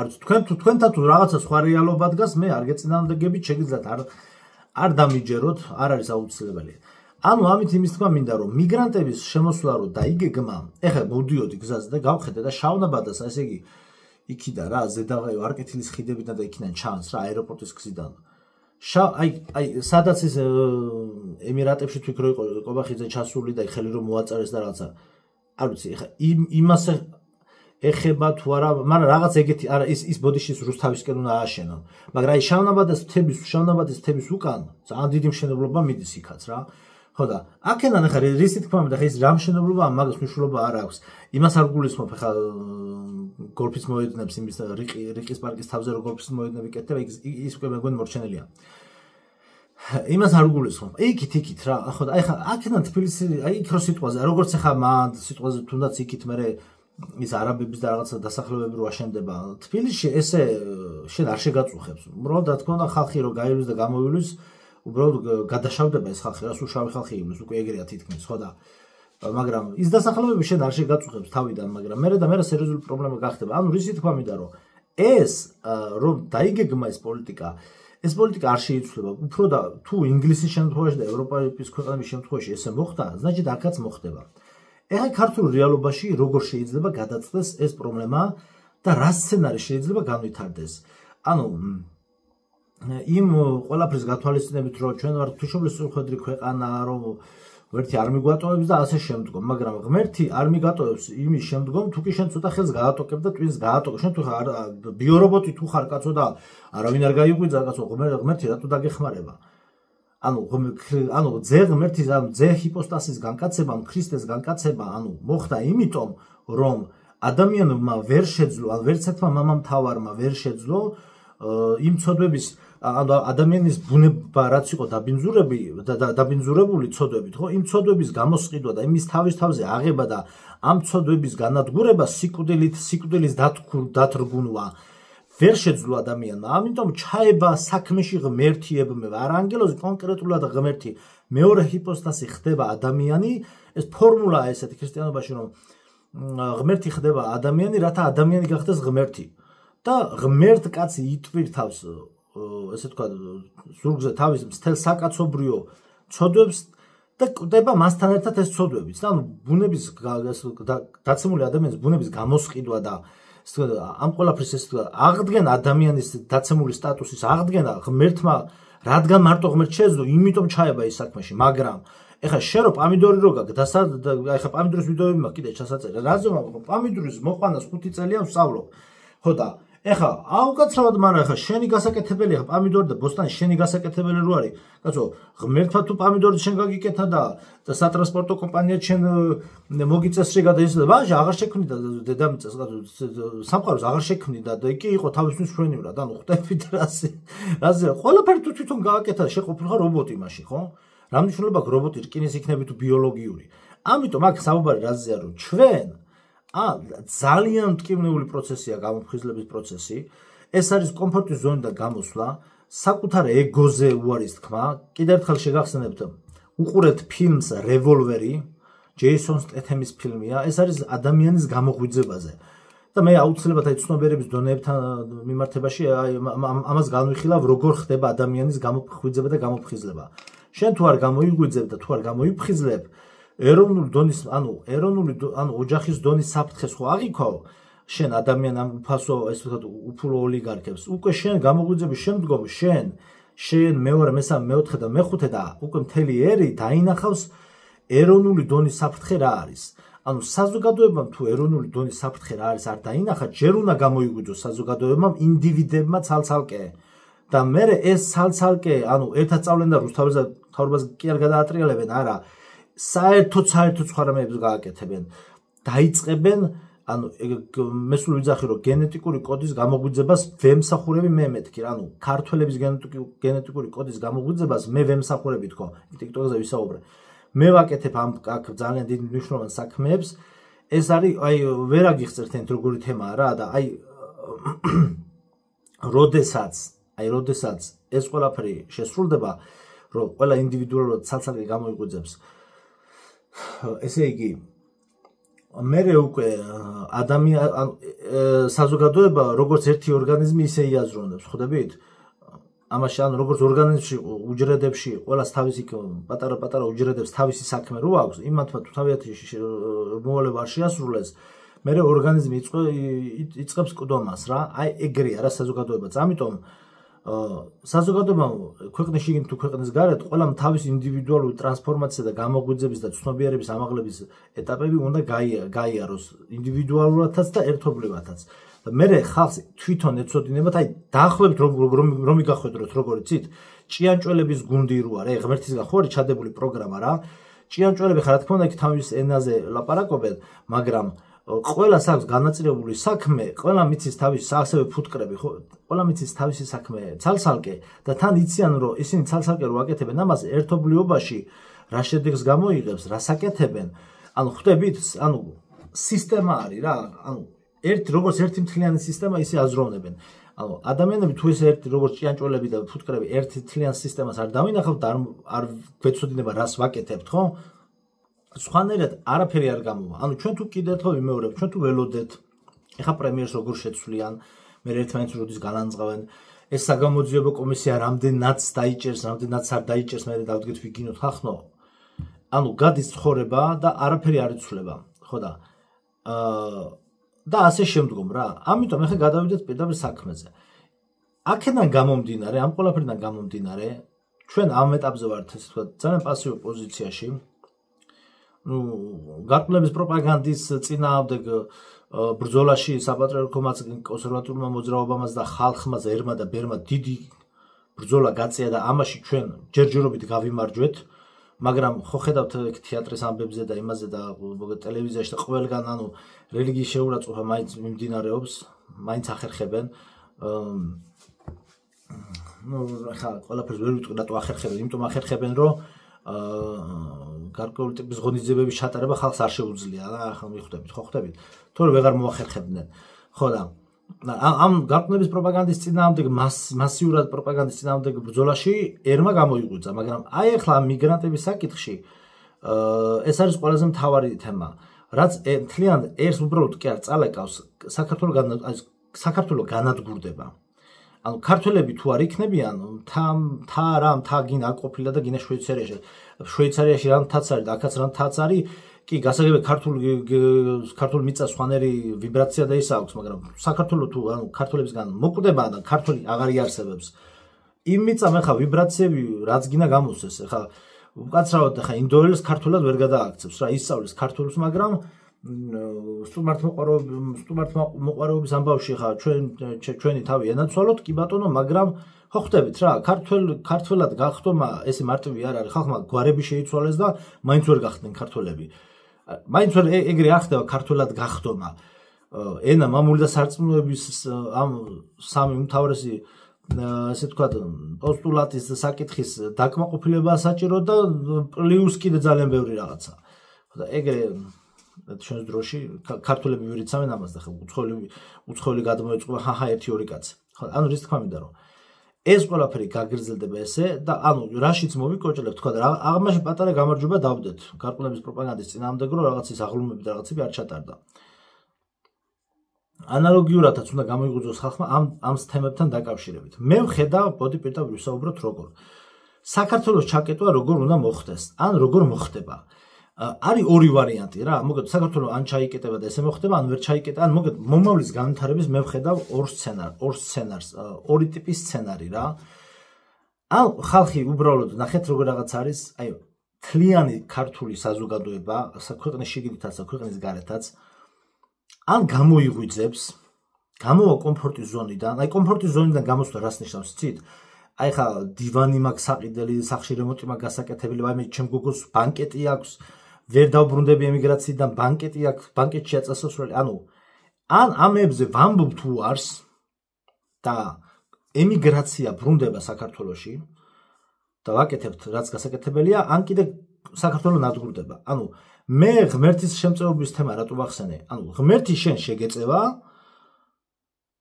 არც თქვენთან თუ რაღაცა სხვა რეალობა დგას, მე არ გეწინააღმდეგებით, შეგიძლიათ არ დამიჯეროთ, არ არის აუცილებელი. ანუ ამით იმის თქმა მინდა, რომ მიგრანტების შემოსვლა რო დაიგეგმა, ეხლა მოდიოდი გზაზე და გავხედე და შავნაბადას, ესე იგი იქიდან რა, ზედაღე არკეთილის ხიდებიდან და იქიდან ჩანს რა, აეროპორტის გზიდან. აი სადაც ის ემირატებში თუ იქ რო იყო ყობახიძე ჩასული და ხელი რომ მოაწერეს და რაღაცა არ ვიცი ეხა იმას ეხება თუ არა მაგრამ რაღაც ეგეთი არა ის ბოდიშის რუსთავისკენ უნდა ააშენონ მაგრამ აი შავნაბადის მთების უკან ძალიან დიდი მშენებლობა მიდის იქაც რა ხო და აქედან ეხა რისი თქმა უნდა ეს რა მშენებლობა მაგას მნიშვნელობა არ აქვს იმას არ გულისხმობ ეხა გოლფის მოედნებს იმის რიყის პარკის თავზე რო გოლფის მოედნები კეთდება ის უკვე მეგონი მორჩენელია იმას არ გულისხმობ იქით რა ხო და ეხა აქედან თბილისი აი იქ რო სიტყვაზე როგორც ეხა მან სიტყვაზე თუნდაც იქით მე ის არაბების და რაღაცა დასახლებები რო აშენდება თბილისში ესე შენ არ შეგაწუხებს უბრალოდ რა თქმა უნდა ხალხი რო გაივლის და გამოვივლის უბრალოდ გადაშავდება ეს ხალხი რა სულშავი ხალხი ივლის უკვე ეგრეა თითქმის ხო და მაგრამ ის დასახლებები შენ არ შეგაწუხებს თავიდან მაგრამ მე სერიოზული პრობლემა გახდება ანუ რისი თქვა მინდა რომ ეს რომ დაიგეგმა ეს პოლიტიკა არ შეიცვლება უფრო და თუ ინგლისის შემთხვევაში და ევროპის ქვეყნების შემთხვევაში ესე მოხდა значит აქაც მოხდება ეხლა ქართულ რეალობაში როგორ შეიძლება გადაწყვეტს ეს პრობლემა და რა სცენარი შეიძლება განვითარდეს ანუ იმ ყველაფრის გათვალისწინებით რომ ჩვენ ვართ თუშობლის სწორხედრი ქვეყანა რომ ღმერთი არ მიგვატოვებს და ასე შემდგომ მაგრამ ღმერთი არ მიგატოვებს იმის შემდგომ თუ კი შენ ცოტა ხელს გაატოკებ და twins გაატოკე შენ თუ ხარ ბიორობოტი თუ ხარ კაცო და არავინ არ გაიყვიძა კაცო ღმერთი რატო დაგეხმარება ანუ ძე ღმერთის ანუ ძე ჰიპოსტასის განკაცება ქრისტეს განკაცება ანუ მოხდა იმიტომ რომ ადამიანმა ვერ შეძლო ან ვერცერთმა მამამთავარმა ვერ შეძლო იმ ცოდვების ანუ ადამიანის ბუნება რაც იყო დაბინძურებული ცოდვებით ხო იმ ცოდვების გამოსყიდვა და იმის თავზე აღება და ამ ცოდვების განადგურება სიკვდილის დათრგუნვა ვერ შეძლო ადამიანმა ამიტომ ჩაება საქმეში ღმერთი ებმება არა ანგელოზი კონკრეტულად ღმერთი მეორე ჰიპოსტასი ხდება ადამიანი ეს ფორმულაა ესეთი ქრისტიანობაში რომ ღმერთი ხდება ადამიანი რათა ადამიანი გახდეს ღმერთი და ღმერთ კაცი იტვირთავს ესე თქვა ზურგზე თავის მთელ საკაცობრიო ცოდვებს და კვდება მასთან ერთად ეს ცოდვებიც და ანუ ბუნების დაცემული ადამიანის ბუნების გამოსყიდვა და ამ ყველაფრის ეს აღდგენა ადამიანის დაცემული სტატუსის აღდგენა ღმერთმა რადგან მარტო ღმერთ შეძლო იმიტომ ჩაება ის საქმეში მაგრამ ეხლა შენ რო პამიდორი რო გაქვს და ეხლა პამიდორის ვიდეოები მაქვს კიდე ჩასაწერე რაზე მაქვს პამიდორის მოყვანას 5 წელია ვსწავლობ ხო და ეხლა აუკაცრავად მაგრამ ეხლა შენი გასაკეთებელი ეხლა პამიდორი და ბოსტანი შენი გასაკეთებელი რო არის კაცო ღმერთმა თუ პამიდორი შენ გაგიკეთა და სატრანსპორტო კომპანია შენ მოგიწესრიგა და ისე ბაჟა აღარ შექმნიდა დედამიწას კაცო სამყაროს აღარ შექმნიდა და იქ იყო თავისთვის შვენივრად ანუ ხვდებით რაზე ყველაფერი თუ თვითონ გააკეთა შეყოფილი ხარ რობოტი მაშინ ხო რა მნიშვნელობა აქვს რობოტი რკინის იქნება თუ ბიოლოგიური ამიტომ აქ საუბარი რაზეა რომ ჩვენ ძალიან მტკივნეული პროცესია გამოფხიზლების პროცესი ეს არის კომფორტის ზონიდან გამოსვლა საკუთარ ეგოზე უარის თქმა კიდევ ერთხელ შეგახსენებთ უყურეთ ფილმს რევოლვერი ჯეისონ სტეთემის ფილმია ეს არის ადამიანის გამოღვიძებაზე და მე აუცილებლად აი ცნობიერების დონეებთან მიმართებაში ამას განვიხილავ როგორ ხდება ადამიანის გამოღვიძება და გამოფხიზლება შენ თუ არ გამოიღვიძებ და თუ არ გამოიფხიზლებ ეროვნული დონის ანუ ოჯახის დონის საფრთხეს ხო აღიქვავ შენ ადამიან ამ უფასო ესე ვთქვათ უფულო ოლიგარქებს უკვე შენ გამოგვიძების შემდგომ შენ მეორე მესამე მეოთხე და მეხუთე და უკვე მთელი ერი დაინახავს ეროვნული დონის საფრთხე რა არის ანუ საზოგადოებამ თუ ეროვნული დონის საფრთხე რა არის არ დაინახა ჯერ უნდა გამოიგვიძოს საზოგადოებამ ინდივიდებმა ცალ-ცალკე და მე ეს ცალ-ცალკე ანუ ერთად სწავლენ და რუსთავრობას კი არ გადაატრიალებენ არა საერთოდ სხვა რამეებს გააკეთებენ დაიწყებენ ანუ მე სულ ვიძახი რომ გენეტიკური კოდის გამოგვიძებას ვემსახურები მე მეთქი ანუ ქართველების გენეტიკური კოდის გამოგვიძებას მე ვემსახურები თქო TikTok-ზე ვისაუბრე მე ვაკეთებ ამ აქ ძალიან დიდ მნიშვნელოვან საქმეებს ეს არის აი ვერ აგიხსენებთ ეს როგორი თემაა რა და აი როდესაც ეს ყველაფერი შესრულდება რომ ყველა ინდივიდუალურად ცალ-ცალკე გამოიღვიძებს ესე იგი მე უკვე საზოგადოება როგორც ერთი ორგანიზმი ისე იაზრონებს ხვდებით ამაში ანუ როგორც ორგანიზმში უჯრედებში ყველას თავისი პატარა უჯრედებს თავისი საქმე რო აქვს იმათმა თუ თავიანთი მოვალეობა არ შეასრულეს მე ორგანიზმი იწყებს ყდომას რა აი ეგრეა რა საზოგადოებაც ამიტომ საზოგადოებამ ქვეყნის შიგნით თუ ქვეყნის გარეთ ყველამ თავის ინდივიდუალური ტრანსფორმაცია და გამოგვიძების და ცნობიერების ამაღლების ეტაპები უნდა გაიაროს ინდივიდუალურადაც და ერთობლივადაც და მე ხალხს თვითონ ეცოდინებათ აი დაახლოებით რომ მიგახვედროთ როგორ იცით ჭიანჭველების გუნდი რო არა ღმერთისგან ხო არის ჩადებული პროგრამა რა ჭიანჭველები ხარ რა თქმა უნდა იქ თავის ენაზე ლაპარაკობენ მაგრამ ყველას აქვს განაწილებული საქმე, ყველა მიცის თავისი ასევე ფუტკრები, ხო? ყველა მიცის თავისი საქმე, ცალ-ცალკე და თან იციან რომ ისინი ცალ-ცალკე რო აკეთებენ ამას ერთობლიობაში რა შედეგს გამოიღებს, რა საკეთებენ. ანუ ხვდებით, ანუ სისტემა არის რა, ანუ როგორც ერთი მთლიანი სისტემა ისე აზროვნებენ. ანუ ადამიანები თუ ეს ერთი როგორც ჭიანჭველები და ფუტკრები ერთი მთლიან სისტემას არ დავინახავთ და არ გვეცოდინება რას ვაკეთებთ, ხო? სხვანაირად არაფერი არ გამოვა. ანუ ჩვენ თუ კიდევ ერთხელ ვიმეორებ, ჩვენ თუ ველოდეთ, ეხა პრემიერს როგორ შეცვლიან, მე ერთმანეთს როდის განანძღავენ, ეს საგამოძიებო კომისია რამდენად დაიჭერს, რამდენად არ დაიჭერს, მე დავდგეთ ვიგინოთ ხახნო. ანუ გადის ცხოვრება და არაფერი არ იცვლება, ხო და და ასე შემდგომ რა. ამიტომ ეხა გადავიდეთ პირდაპირ საქმეზე. აქედან გამომდინარე, ამ ყველაფერიდან გამომდინარე, ჩვენ ამ ეტაპზე ვართ, ესე ვთქვათ, ძალიან პასიურ პოზიციაში. გარკვეულების პროპაგანდის წინააღმდეგ ბრძოლაში საპატრიარქომაც კონსერვატულმა მოძრაობამაც და ხალხმა ზერმა და ბერმა დიდი ბრძოლა გაწია და ამაში ჩვენ ჯერჯერობით გავიმარჯვეთ მაგრამ ხო ხედავთ თეატრის ამბებზე და იმაზე და ტელევიზიაში და ყველგან ანუ რელიგიის შეურაცხყოფა მაინც მიმდინარეობს მაინც ახერხებენ ხა ყველაფერს ვერ ვიტყვი რატო ახერხებენ იმიტომ ახერხებენ რომ გარკვეული ტიპის ღონისძიებების ჩატარება ხალხს არ შეუძლია რა ახლა მიხვდებით ხო ხვდებით თორე ვეღარ მოახერხებდნენ ხო და ამ გარკვეულების პროპაგანდის წინააღმდეგ მასიურად პროპაგანდის წინააღმდეგ ბრძოლაში ერმა გამოიღვიძა მაგრამ აი ახლა მიგრანტების საკითხში ეს არის ყველაზე მთავარი თემა რაც მთლიან ერს უბრალოდ კი არ წალეკავს საქართველოს განადგურდება ანუ ქართველები თუ არ იქნებიან მთა გინ აკოფილა და გინა შვეიცარიაში რამ თაც არის და აქაც რამ თაც არის კი გასაგებია ქართული მიწა სხვანაირი ვიბრაცია და ის აქვს მაგრამ საქართველოს თუ ანუ ქართველებისგან მოკვდება და ქართული აღარ იარსებებს იმ მიწამ ახლა ვიბრაციები რაც გინა გამოსცეს ახლა უკაცრავად ახლა ინდოელს ქართულად ვერ გადააქცევს რა ისწავლის ქართულს მაგრამ სტუმართ მოყვარეობის ამბავში ხა ჩვენი თავი ენაცვალოთ კი ბატონო მაგრამ ხო ხვდებით რა ქართველად გახდომა ესე მარტივი არ არის ხალხმა გვარები შეიცვალეს და მაინც ვერ გახდნენ ქართველები მაინც ვერ ეგრე არ ხდება ქართველად გახდომა ენა მამული და სარწმუნოების ამ სამი უმთავრესი ასე ვთქვათ პოსტულატის საკითხის დაკმაყოფილება საჭირო და პლუს კიდე ძალიან ბევრი რაღაცა და ეგრე ჩვენს დროში ქართველები ვერ იცავენ ამას და უცხოელი გადმოეწყობა ხახა 1-2 კაცი ანუ რის თქმა მინდა რომ ეს ყველაფერი გაგრძელდება ესე და ანუ რაშიც მოვიკოჭლებ თქვა და აღმაში პატარა გამარჯვება დავდეთ გარკვეულების პროპაგანდის წინააღმდეგ რომ რაღაცის აღლუმები და რაღაცები არ ჩატარდა ანალოგიურადაც უნდა გამოიღვიძოს ხალხმა ამ თემებთან დაკავშირებით მე ვხედავ ბოდი პირდაპირ ვისაუბროთ როგორ საქართველოს ჩაკეტვა როგორ უნდა მოხდეს ან როგორ მოხდება არის ორი ვარიანტი რა მოგეთ საქართველოს ან ჩაიკეტება და ესე მოხდება ან ვერ ჩაიკეტა ან მოგეთ მომავლის განვითარების მე ვხედავ ორ სცენარს ორი ტიპის სცენარი რა ან ხალხი უბრალოდ ნახეთ როგორ რაღაც არის აი თლიანი ქართული საზოგადოება ქვეყნის შიგნითაც და ქვეყნის გარეთაც ან გამოიღვიძებს გამოვა კომფორტის ზონიდან აი კომფორტის ზონიდან გამოსვლა რას ნიშნავს იცით აი ხა დივანი მაქვს საყიდელი სახში რემონტი მაქვს გასაკეთებელი აი მე ჩემ გოგოს ბანკეტი აქვს ვერ დავბრუნდები ემიგრაციიდან ბანკეტი აქვს ბანკეტშია წასასვლელი ანუ ან ამებზე ვამბობ თუ არს და ემიგრაცია ბრუნდება საქართველოში და ვაკეთებთ რაც გასაკეთებელია, ან კიდე საქართველოს ნადგურდება. ანუ მე ღმერთის შემწეობის თემა რატო ვახსენე? ანუ ღმერთი შენ შეგეწევა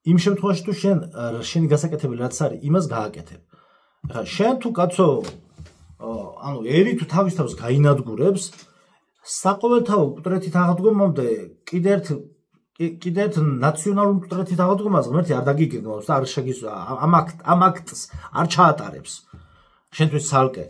იმ შემთხვევაში თუ შენი გასაკეთებელი რაც არის, იმას გააკეთებ. ახლა შენ თუ კაცო ანუ ერი თუ თავის თავს გაინადგურებს, საყოველთაო მკვდრეთით აღდგომამდე კიდე ერთ ნაციონალურ მკვდრეთით აღდგომას ღმერთი არ დაგიგეგმავს და არ შეგისვა ამ აქტს არ ჩაატარებს. შენთვის ცალკე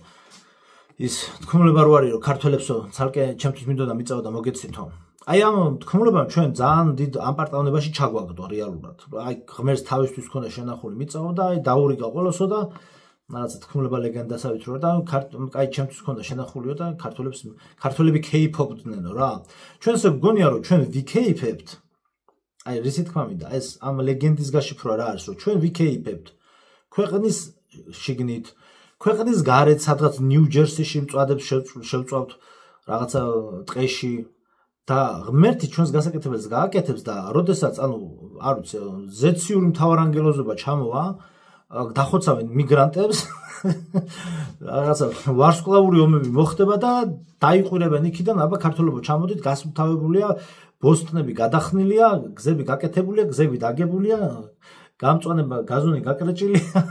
ის თქმულება რო არის რომ ქართველებსო ცალკე ჩემთვის მინდოდა მიწაო და მოგეცითო. აი ამ თქმულებამ ჩვენ ძალიან დიდ ამპარტავნებაში ჩაგვაგდო რეალურად. აი ღმერთს თავისთვის ქონდა შენახული მიწაო და აი დაურიგა ყველასო და რაღაცა თქმულება ლეგენდასავით რო და აი ჩემთვის ქონდა შენახულიო და ქართველები ქეიფობდნენო რა. ჩვენ ესე გგონია რომ ჩვენ ვიქეიფებთ. აი რისი თქმა მინდა ეს ამ ლეგენდის გაშიფრვა რა არის რომ ჩვენ ვიქეიფებთ ქვეყნის შიგნით ქვეყნის გარეთ სადღაც ნიუ-ჯერსიში მწვადებს შევწვავთ რაღაცა ტყეში და ღმერთი ჩვენს გასაკეთებელს გააკეთებს და როდესაც ანუ არ ვიცი ზეციური მთავარანგელოზობა ჩამოვა დახოცავენ მიგრანტებს რაღაცა ვარსკვლავური ომები მოხდება და დაიყვირებენ იქიდან აბა ქართველებო ჩამოდით გასუფთავებულია ბოსტნები გადახნილია გზები გაკეთებულია გზები დაგებულია გამწვანება გაზონი გაკრეჭილია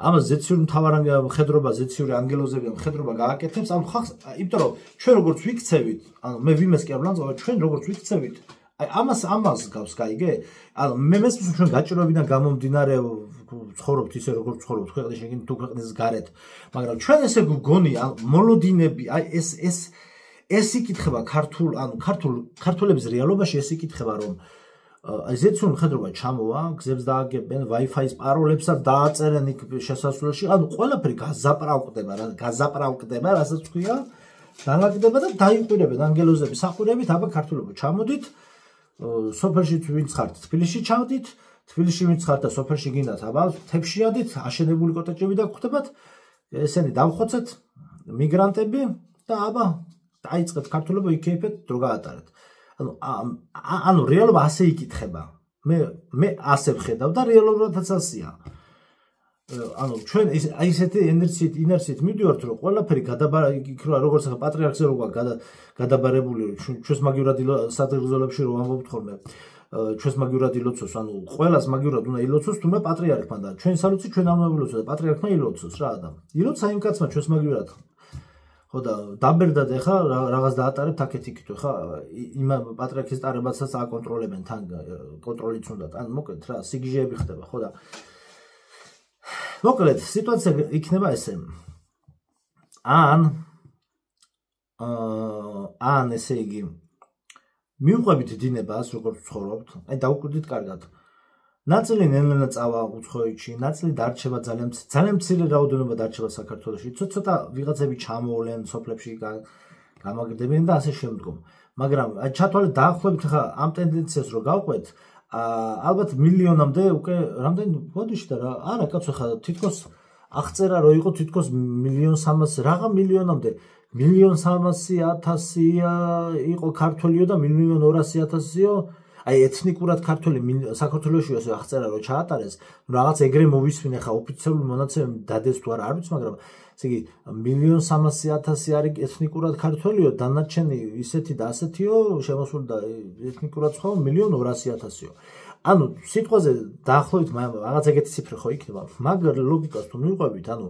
ამას ზეციური მთავარანგელოზობა ზეციური ანგელოზები მხედრობა გააკეთებს ამ ხალხს იმიტომ რომ ჩვენ როგორც ვიქცევით ანუ მე ვიმეს კი აბლანძღავ ჩვენ როგორც ვიქცევით აი ამას გავს გაიგე ანუ მე მესმის ჩვენ გაჭირვებიდან გამომდინარე ცხოვრობთ ისე როგორც ცხოვრობთ ქვეყნის შიგნით თუ ქვეყნის გარეთ მაგრამ ჩვენ ესე გგონი ან მოლოდინები აი ეს იკითხება ქართულების რეალობაში ეს იკითხება რომ აი ზეციური მხედრობა ჩამოვა გზებს დააგებენ Wi-Fi-ის პაროლებსაც დააწერენ იქ შესასვლელში ანუ ყველაფერი გაზაპრავკდება რასაც თქვია დალაგდება და დაიყვირებენ ანგელოზები საყვირებით აბა ქართულებო ჩამოდით სოფელში ვინც ხართ თბილისში ჩავდით თბილისში ვინც ხართ და სოფელში გინდათ აბა თეფშიადით აშენებული კოტეჯები დაგხვდებათ ესენი დავხოცეთ მიგრანტები და აბა დაიწყეთ ქართულებო იქეიფეთ დრო გაატარეთ ანუ რეალობა ასე იკითხება მე ასე ვხედავ და რეალობათაც ასეა ანუ ჩვენ აი ესეთი ინერციით მივდივართ რომ ყველაფერი იქნება როგორც პატრიარქზე როგორ გადაბარებული ჩვენს მაგივრად სადღეგრძელებში რომ ამბობთ ხოლმე ჩვენს მაგივრად ილოცოს ანუ ყველას მაგივრად უნდა ილოცოს თუმცა პატრიარქმა და ჩვენ სალოცი ჩვენ არ უნდა ვილოცოს და პატრიარქმა ილოცოს რა და ილოცა იმ კაცმა ჩვენს მაგივრად ხო და დაბერდად ეხა რაღაც დაატარებთ აქეთ-იქით ხა იმ პატრიარქის ტარებაცაც აკონტროლებენ თან კონტროლიც უნდა ან მოკლედ რა სიგიჟეები ხდება ხო და მოკლედ სიტუაცია იქნება ესე ან ესე იგი მივყვებით დინებას როგორც ცხოვრობთ აი დაუკვირდით კარგად ნაწილი ნელ-ნელა წავა უცხოეთში, ნაწილი დარჩება ძალიან მცირე რაოდენობა დარჩება საქართველოში. ცოტა ვიღაცები ჩამოვლენ სოფლებში გამაგრდებიან და ასე შემდგომ. მაგრამ აი ჩათვალეთ დაახლოებით ხა ამ ტენდენციას რო გავყვეთ, ალბათ მილიონამდე უკვე რამდენი ბოდიში და რა არა კაცო ხა თითქოს აღწერა რო იყო თითქოს 1.300.000 რაღა მილიონამდე 1.300.000 იყო ქართველიო და 1.200.000-იო აი ეთნიკურად ქართველი საქართველოში ასე აღწერა რომ ჩაატარეს რაღაც ეგრე მოვისმინე ხა ოფიციალური მონაცემები დადეს თუ არა არ ვიცი მაგრამ ესე იგი 1.300.000 არის ეთნიკურად ქართველიო დანარჩენი ისეთი და ასეთიო შემოსული და ეთნიკურად სხვა 1.200.000-იო ანუ სიტყვაზე დაახლოებით რაღაც ეგეთი ციფრი ხო იქნება მაგრამ ლოგიკას თუ მივყვებით ანუ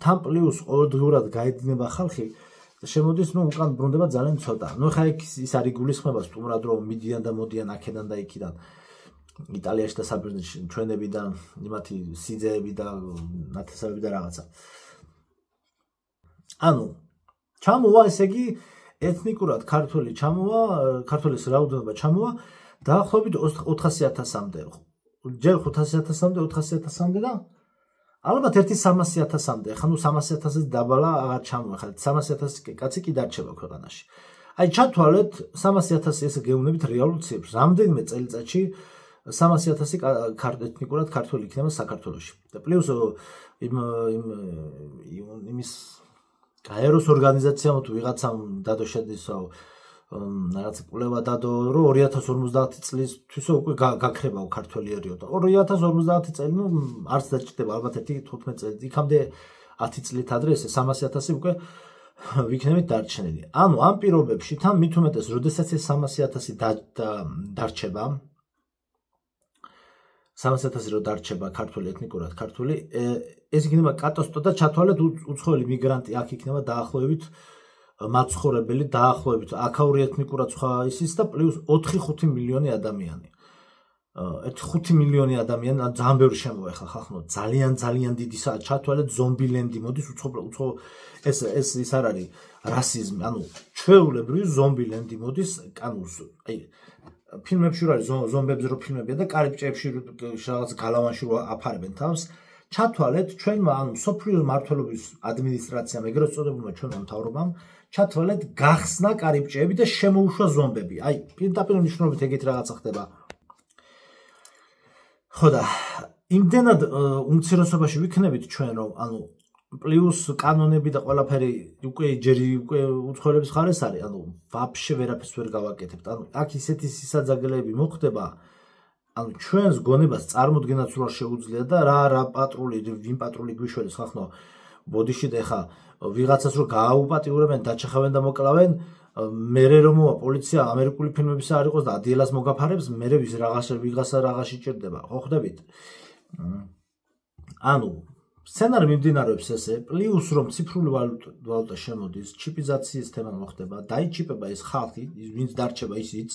თან პლუს ყოველდღიურად გაედინება ხალხი შემოდის ნუ უკან ბრუნდება ძალიან ცოტა. ნუ ხა ის არ იგულისხმება სტუმრად რომ მიდიან და მოდიან აქედან და იქიდან. იტალიაში და საბერძნეთში ჩვენები და იმათი სიძეები და ნათესავები და რაღაცა. ანუ ჩამოვა ესე იგი ეთნიკურად ქართველი ჩამოვა, ქართველის რაოდენობა ჩამოვა დაახლოებით 400.000-მდე. ჯერ 500.000-მდე, 400.000-მდე და ალბათ 300.000-მდე, ხა ნუ 300.000-ს დაბალა აღარ ჩამოვა, ხა 300.000 კაცი კი დარჩება ქვეყანაში. აი ჩათვალეთ 300.000 ესე გეუბნებით რეალურ ციფრს. რამდენიმე წელიწადში 300.000 ეთნიკურად ქართველი იქნება საქართველოში. და პლუს იმის გაეროს ორგანიზაციამ თუ ვიღაცამ დადოშედისო რაღაც კვლევა დადო, რომ 2050 წლისთვისო უკვე გაქრებაო ქართველი ერიო და 2050 წელი, ნუ არც დაჭირდება ალბათ 15 წელი, იქამდე 10 წლით ადრე ესე 300.000 უკვე ვიქნებით დარჩენილი. ანუ ამ პირობებში თან მით უმეტეს, როდესაც ეს 300.000 დარჩება, 300.000 რო დარჩება ქართველი ეთნიკურად ქართველი, ეს იქნება კატასტროფა და ჩათვალეთ უცხოელი მიგრანტი აქ იქნება დაახლოებით მაცხოვრებელი, დაახლოებით აქაური ეთნიკურად სხვა ისიც და პლუს 4-5 მილიონი ადამიანი. 5 მილიონი ადამიანი, ძალიან ბევრი შემოეხლა ხახნო, ძალიან დიდი ჩათვალეთ ზომბილენდი მოდის უცხო ეს ის არ არის რასიზმი, ანუ ჩვეულებრივი ზომბილენდი მოდის, ანუ აი ფილმებში რა არის ზომბებზე რო ფილმებია და კარიბჭეებში რაღაც გალავანში რო აფარებენ თავს, ჩათვალეთ ჩვენმა ანუ სოფლიოს მმართველობის ადმინისტრაციამ, ეგრეთ წოდებულმა ჩვენმა მთავრობამ ჩათვალეთ გახსნა კარიბჭეები და შემოუშვა ზომბები. აი პირდაპირ მნიშვნელობით ეგეთი რაღაცა ხდება. ხო და იმდენად უმცირესობაში ვიქნებით ჩვენ რომ ანუ პლუს კანონები და ყველაფერი უკვე უცხოელების ხარეს არის, ანუ ვაფშე ვერაფერს ვერ გავაკეთებთ. ანუ აქ ისეთი სისაძაგლეები მოხდება, ანუ ჩვენს გონებას წარმოდგენაც რა შეუძლია და რა პატრული, ვინ პატრული გვიშველეს ხახნო ბოდიში და ეხა ვიღაცას რო გააუპატიურებენ, დაჩახავენ და მოკლავენ, მერე რომ მოვა პოლიცია ამერიკული ფილმებისა არ იყოს და ადიელას მოგაფარებს, მერე ვიღაცა რაღაცი ჭირდება, ხო ხვდებით? ანუ სცენარი მიმდინარეობს ესე, პლუს რომ ციფრული ვალუტა შემოდის, ჩიპიზაციის თემა მოხდება, დაიჩიპება ეს ხალხი, ვინც დარჩება ისიც.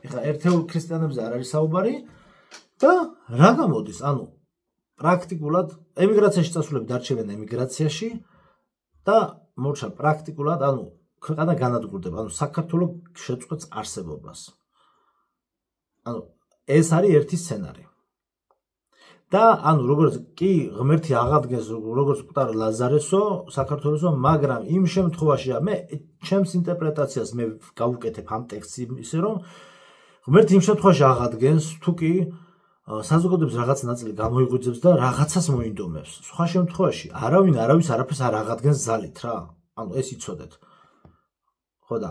ეხლა ერთეულ ქრისტიანებზე არ არის საუბარი და რა გამოდის? ანუ პრაქტიკულად ემიგრაციაში წასულები დარჩებენ ემიგრაციაში და მორჩა პრაქტიკულად, ანუ ქვეყანა განადგურდება, ანუ საქართველოს შეწყვეტს არსებობას. ანუ ეს არის ერთი სცენარი. და ანუ როგორც კი ღმერთი აღადგენს როგორც მკვდარ ლაზარესო საქართველოსო, მაგრამ იმ შემთხვევაში მე ჩემს ინტერპრეტაციას მე გავუკეთებ ამ ტექსტს ისე რომ ღმერთი იმ შემთხვევაში აღადგენს თუ კი საზოგადოების რაღაც ნაწილი გამოიღვიძებს და რაღაცას მოინდომებს. სხვა შემთხვევაში არავის არაფერს არ აღადგენს ძალით რა. ანუ ეს იცოდეთ. ხო და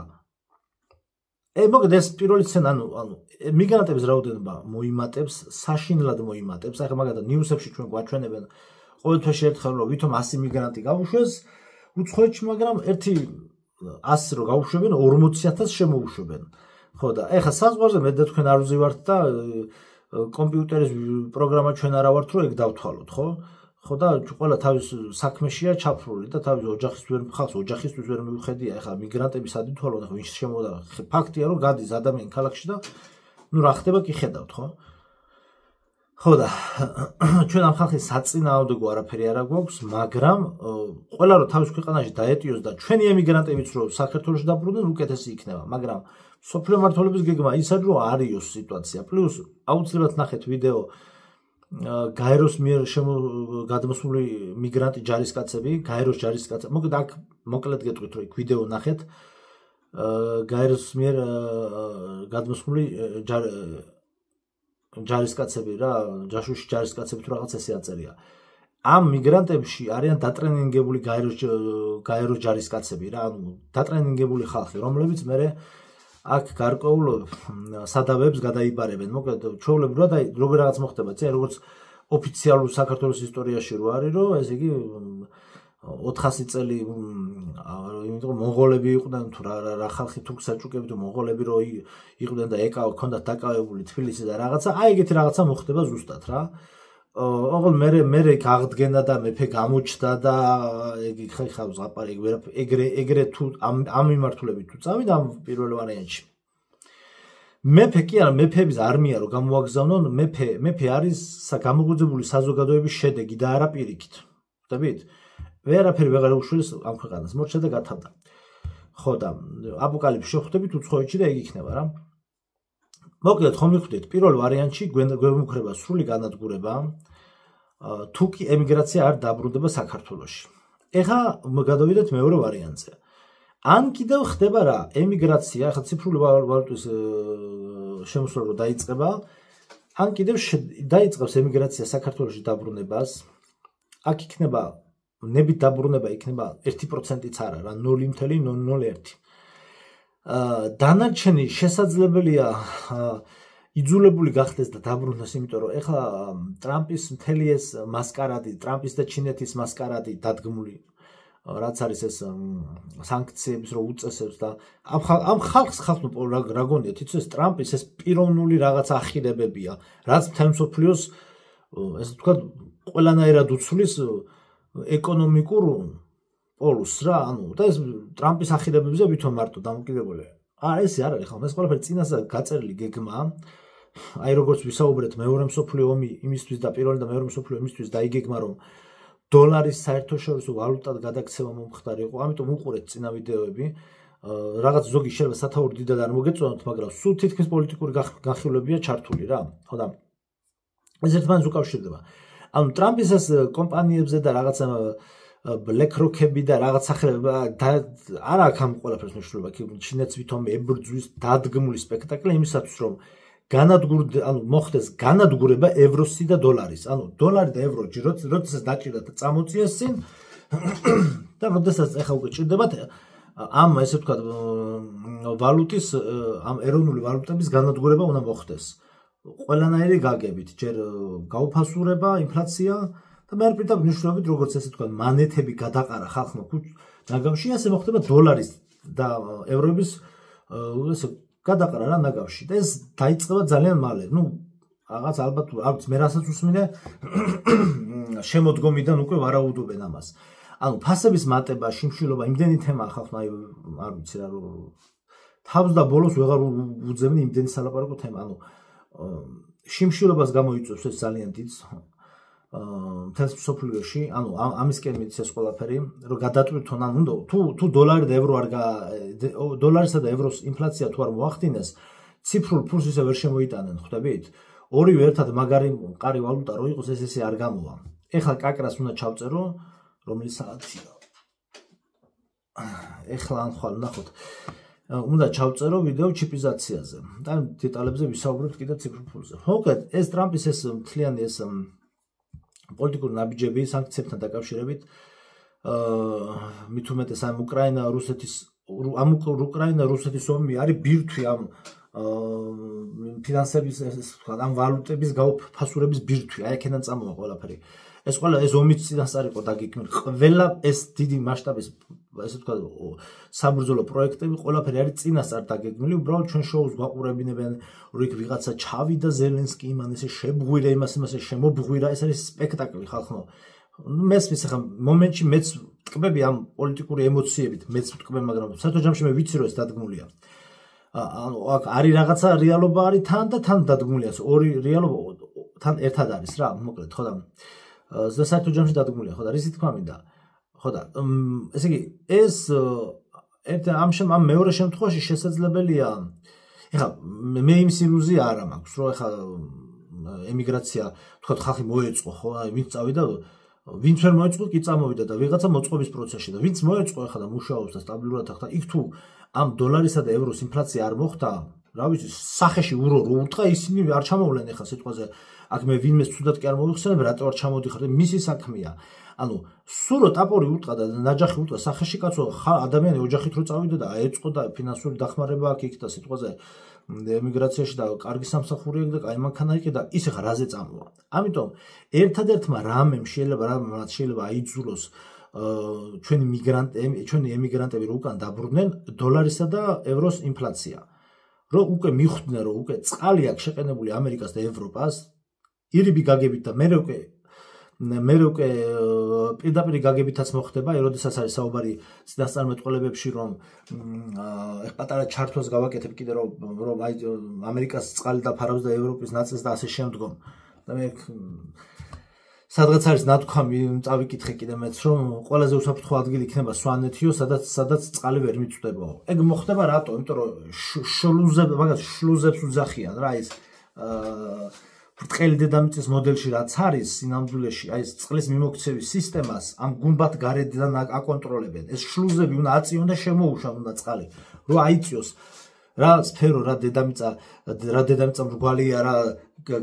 მოგეთ ეს პირველი სცენა, ანუ მიგრანტების რაოდენობა მოიმატებს, საშინლად მოიმატებს. ახლა მაგალითად ნიუსებში ჩვენ გვაჩვენებენ ყოველთვეში ერთხელ რომ ვითომ 100 მიგრანტი გაუშვეს უცხოეთში, მაგრამ 100 რო გაუშვებენ 40,000 შემოუშვებენ. ხო და ეხლა საზღვარზე მე და თქვენ არ ვზივართ და კომპიუტერის პროგრამა ჩვენ არა ვართ რომ ეგ დავთვალოთ, ხო? ხო და ყველა თავის საქმეშია ჩაფრული და თავის ოჯახისთვის ვერ მივხედია. ეხლა მიგრანტები სად ითვალოთ, ახლა ვინ შემოდა? ფაქტია რომ გადის ადამიანი ქალაქში და ნუ რა ხდება კი ხედავთ, ხო? ხო და ჩვენ ამ ხალხის საწინააღმდეგო არაფერი არ გვაქვს, მაგრამ ყველა რომ თავის ქვეყანაში დაეტიოს და ჩვენი ემიგრანტებიც რომ საქართველოში დაბრუნდნენ, უკეთესი იქნება, მაგრამ სოფლიო მმართველობის გეგმა ის არის რომ არიოს სიტუაცია. პლუს აუცილებლად ნახეთ ვიდეო გაეროს მიერ გადმოსული მიგრანტი ჯარისკაცები, გაეროს ჯარისკაცები. მოგეთ აქ მოკლედ გეტყვით რომ იქ ვიდეო ნახეთ გაეროს მიერ გადმოსული ჯარისკაცები რა, ჯაშუში ჯარისკაცები თუ რაღაც ესე აწერია. ამ მიგრანტებში არიან დატრენინგებული გაეროს ჯარისკაცები რა, ანუ დატრენინგებული ხალხი, რომლებიც მერე აქ გარკვეულ სადავეებს გადაიბარებენ. მოკლედ ჩვეულებრივად აი როგორ რაღაც მოხდება, წე როგორც ოფიციალურ საქართველოს ისტორიაში რო არის, რომ ესე იგი 400 წელი იმიტომ მონღოლები იყვნენ თუ რა ხალხი თუ საჭუკები თუ მონღოლები რო იყვნენ და ჰქონდათ დაკავებული თბილისი და რაღაცა, აი ეგეთი რაღაცა მოხდება ზუსტად რა. ოღონ მე იქ აღდგენა და მეფე გამოჩნდა და ეგ ხა ზღაპარი ეგრე თუ ამ მიმართულებით თუ წავიდა ამ პირველ ვარიანტში. მეფე კი არა, მეფეების არმია რო გამოაგზავნონ, მეფე არის გამოღვიძებული საზოგადოების შედეგი და არა პირიქით. ხვდებით? ვერაფერი ვეღარ უშვილეს ამ ქვეყანას, მორჩა და გათავდა. ხო და აპოკალიფსში ხვდებით უცხოეთში და ეგ იქნება რა. მოკლედ ხომ მიხვდით, პირველ ვარიანტში გვემუქრება სრული განადგურება, თუ კი ემიგრაცია არ დაბრუნდება საქართველოში. ეხლა გადავიდეთ მეორე ვარიანტზე. ან კიდევ ხდება რა, ემიგრაცია, ახლა ციფრული ვალუტის შემოსვლა რო დაიწყება, ან კიდევ დაიწყებს ემიგრაცია საქართველოში დაბრუნებას. აქ იქნება ნებით დაბრუნება იქნება 1%-იც არა რა, 0.001. დანარჩენი შესაძლებელია იძულებული გახდეს და დაბრუნდეს, იმიტომ რომ ეხლა ტრამპის მთელი ეს მასკარადი, ტრამპის და ჩინეთის მასკარადი დადგმული, რაც არის ეს სანქციების რო უწესებს და ამ ხალხს რა გონიათ, იცი ეს ტრამპის ეს პიროვნული რაღაც ახირებებია, რაც მთელ მსოფლიოს ესე ვთქვათ ყველანაირად უცვლის ეკონომიკურ პოლუსს რა, და ეს ტრამპის ახირებებზე ვითომ მარტო დამოკიდებულია. ეს არ არის ხომ, ეს ყველაფერი წინასწარ გაწერილი გეგმაა. აი როგორც ვისაუბრეთ მეორე მსოფლიო ომი იმისთვის და პირველი და მეორე მსოფლიო ომისთვის დაიგეგმა რომ დოლარის საერთაშორისო ვალუტად გადაქცევა მომხდარიყო, ამიტომ უყურეთ წინა ვიდეოები. რაღაც ზოგი შეიძლება სათაური დიდად არ მოგეწონოთ, მაგრამ სულ თითქმის პოლიტიკური განხილვებია ჩართული რა. ხო და ეს ერთმანეთს უკავშირდება. ანუ ტრამპის ეს კომპანიებზე და რაღაცა BlackRock-ები და რაღაც სახელები არა აქვს ამ ყველაფერს მნიშვნელობა, ჩინეთს ვითომ ებრძვის დადგმული სპექტაკლი იმისათვის რომ მოხდეს განადგურება ევროსი და დოლარის. ანუ დოლარი და ევრო როდესაც დაჭირდათ წამოწიეს წინ და როდესაც ახლა უკვე ჭირდებათ ამ ესე ვთქვათ ვალუტის ამ ეროვნული ვალუტების განადგურება უნდა მოხდეს. ყველანაირი გაგებით, ჯერ გაუფასურება, ინფლაცია და მე პირდაპირ მნიშვნელობით როგორც ესე ვთქვათ მანეთები გადაყარა ხალხმა ნაგავში, ასე მოხდება დოლარის და ევროების ესე გადაყარა რა ნაგავში და ეს დაიწყება ძალიან მალე. რაღაც ალბათ მე რასაც უსმინე შემოდგომიდან უკვე ვარაუდობენ ამას. ანუ ფასების მატება, შიმშილობა, იმდენი თემაა ხალხმა არ ვიცი რა თავს და ბოლოს ვეღარ უძებნი იმდენი სალაპარაკო თემა. ანუ შიმშილობას გამოიწვევს ეს ძალიან დიდ მთელს მსოფლიოში, ანუ ამისკენ მიდის ეს ყველაფერი, რომ გადატვირთონ, ანუ თუ დოლარი და ევრო დოლარისა და ევროს ინფლაცია თუ არ მოახდინეს, ციფრულ ფულს ისე ვერ შემოიტანენ, ხვდებით? ორივე ერთად მაგარი მყარი ვალუტა რო იყოს, ესე არ გამოვა. ეხლა კაკრას უნდა ჩავწერო, რომლის საათია. ეხლა ანხვალ ნახოთ. უნდა ჩავწერო ვიდეო ჩიპიზაციაზე და დეტალებზე ვისაუბრებთ კიდე ციფრულ ფულზე. მოკლედ, ეს ტრამპის ეს მთლიანი ეს პოლიტიკური ნაბიჯები სანქციებთან დაკავშირებით მით უმეტეს ამ უკრაინა-რუსეთის ომი არის ბირთვი ამ ფინანსების ამ ვალუტების გაუფასურების ბირთვი, აი აქედან წამოვა ყველაფერი. ეს ომიც წინასწარ იყო დაგეგმილი. ყველა ეს დიდი მასშტაბის ესე ვთქვათ საბრძოლო პროექტები ყველაფერი არის წინასწარ დაგეგმილი. უბრალოდ ჩვენ შოუს გვაყურებინებენ, რომ იქ ვიღაცა ჩავიდა ზელენსკი იმან ესე შეբღვირა, იმას შემობღვირა, ეს არის სპექტაკლი ხალხო. მესმის ახლა მომენტში მეც ვტკბები ამ პოლიტიკური ემოციებით, მეც ვტკბები, მაგრამ საერთო ჯამში მე ვიცი რომ ეს დადგმულია. ანუ აქ არის რაღაცა რეალობა არის თან და თან დადგმულია. ორი რეალობა თან ერთად არის რა, მოკლედ ხო და საერთო ჯამში დადგმულია, ხო და რისი თქმა მინდა. ხო და ესე იგი ეს ამ მეორე შემთხვევაში შესაძლებელია ეხლა მე იმის ილუზია არ მაქვს რომ ეხლა ემიგრაცია თქვათ ხალხი მოეწყო ხო ვინც წავიდა ვინც ვერ მოეწყო კი წამოვიდა და ვიღაცა მოწყობის პროცესში და ვინც მოეწყო ეხლა და მუშაობს და სტაბილურად ახლა იქ თუ ამ დოლარისა და ევროს ინფლაცია არ მოხდა რა ვიცი სახეში ურო რო უთხრა ისინი არ ჩამოვლენ ეხლა სიტყვაზე აქ მე ვინმეს თუდად კი არ მოვიხსენებ რატო არ ჩამოდიხარ და მისი საქმეა ანუ სურო ტაპორი უტყა და ნაჯახი უტყა სახეში კაცო ადამიანი ოჯახით რო წავიდა და აეწყო და ფინანსური დახმარება აქ იქ და სიტყვაზე ემიგრაციაში და კარგი სამსახური აქვს და კაი მანქანა იყო და ის ახლა რაზე წამოვა ამიტომ ერთადერთმა რამემ შეიძლება აიძულოს ჩვენი ემიგრანტები რო უკან დაბრუნდნენ დოლარისა და ევროს ინფლაცია რო უკვე მიხვდნენ რომ უკვე წყალი აქვს შეყენებული ამერიკას და ევროპას ირიბი გაგებით და მე უკვე პირდაპირ გაგებითაც მოხდება, როდესაც არის საუბარი წინასწარმეტყველებებში, რომ პატარა ჩართვას გავაკეთებ კიდე რომ აი ამერიკას წყალი დაფარავს და ევროპის ნაწილს და ასე შემდგომ. და მე სადღაც არის ნათქვამი, წავიკითხე კიდე მეც რომ ყველაზე უსაფრთხო ადგილი იქნება სვანეთიო, სადაც წყალი ვერ მიწვდებაო. ეგ მოხდება რატო? იმიტომ რომ შლუზებს უძახიან რა ის ბრტყელი დედამიწის მოდელში რაც არის სინამდვილეში აი ეს წყლის მიმოქცევის სისტემას ამ გუმბათ გარედან აკონტროლებენ ეს შლუზები უნდა აწიონ და შემოუშვან უნდა წყალი რომ აიწიოს რა სფერო რა დედამიწა მრგვალია რა